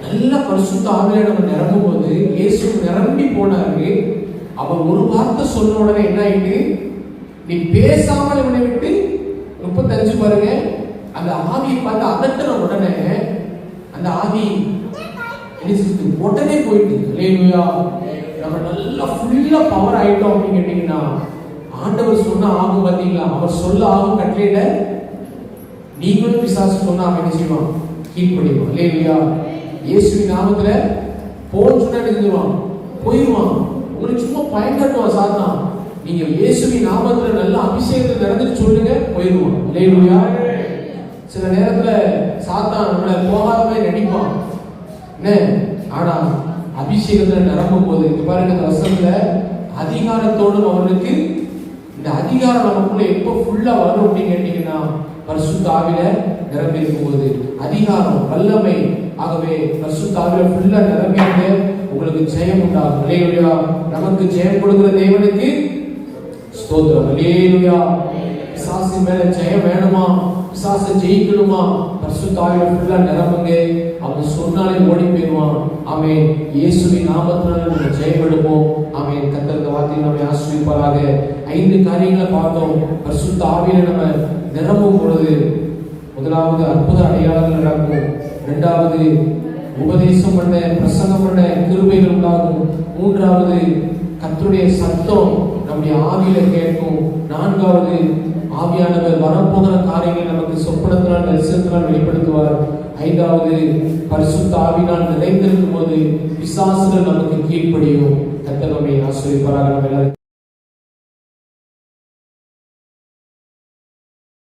நல்ல பரிசுத்த ஆவியில நம்ம நிரம்பும் போது இயேசு நிரம்பி போனாரு. அவர் ஒரு வார்த்தை சொன்ன உடனே என்ன ஆயிட்டு, நீ பேசாமல் இவனை விட்டு 35 பாருங்க, அந்த ஆவியை பார்த்து அதட்டின உடனே அந்த ஆவி உடனே போயிட்டு. அல்லேலூயா. நம்ம நல்லா ஃபுல்லா பவர் ஆயிட்டோம் அப்படின்னு கேட்டீங்கன்னா, ஆண்டவர் சொன்ன ஆகும் பார்த்தீங்களா, அவர் சொல்ல ஆகும் கட்டளையில நீங்களும் பிசாசு சொன்னா அவன் என்ன செய்வான், கீழ்ப்படிவான். அல்லேலூயா. இயேசுவின் நாமத்துல போன்னு சொன்னா நிறுத்துவான், போயிடுவான். உங்களுக்கு சும்மா பயன்படுத்துவான் சாத்தான். நீங்க இயேசுவின் நாமத்துல நல்ல அபிஷேகத்தை நடந்துட்டு சொல்லுங்க, போயிடுவான். அல்லேலூயா. சில நேரத்துல சாத்தான் நம்மள போகாத மாதிரி நடிப்பான். ஆனா அபிஷேகத்துல நிரம்பும் போது பாருங்க, இந்த வசனத்துல அதிகாரத்தோடு அவனுக்கு இந்த அதிகாரம் நமக்குள்ள எப்ப ஃபுல்லா வரும் அப்படின்னு கேட்டீங்கன்னா, பரிசுத்த ஆவியில நிரம்பி இருக்கும் போது அதிகாரம் வல்லமை. ஆகவே பரிசுத்த ஆவியில ஃபுல்லா நிரம்பிங்க, உங்களுக்கு ஜெயம் உண்டாகும். அல்லேலூயா. நமக்கு ஜெயம் கொடுக்கிற தேவனுக்கு ஸ்தோத்திரம். அல்லேலூயா. பிசாசு மேல ஜெயம் வேணுமா, பிசாசை ஜெயிக்கணுமா, பரிசுத்த ஆவியில ஃபுல்லா நிரம்புங்க. அவன் சொன்னாலே ஓடி போயிடுவான். ஆமென். இயேசுவின் நாமத்தினால நம்ம ஜெயம் எடுப்போம். ஆமென். கர்த்தர் வார்த்தையை நம்மை ஆசீர்வதிப்பாராக. 5 காரியங்களை பார்த்தோம். பரிசுத்த ஆவியில நம்ம நிரம்பும் பொழுது முதலாவது அற்புத அடையாளங்கள் நடக்கும். 2வது உபதேசம் பண்ண, பிரசங்கம் பண்ண கிருபைகள் உண்டாகும். 3வது கர்த்தருடைய சத்தம் நம்முடைய ஆவியில கேட்கும். 4வது ஆவியானவர் வரப்போகிற காரியங்களை நமக்கு சொப்பனத்தினால் தரிசனத்தினால் வெளிப்படுத்துவார். 5வது பரிசுத்த ஆவியினால் நிறைந்திருக்கும் போது பிசாசுகள் நமக்கு கீழ்ப்படியும். கர்த்தர் நம்மை ஆசீர்வதிப்பாராக.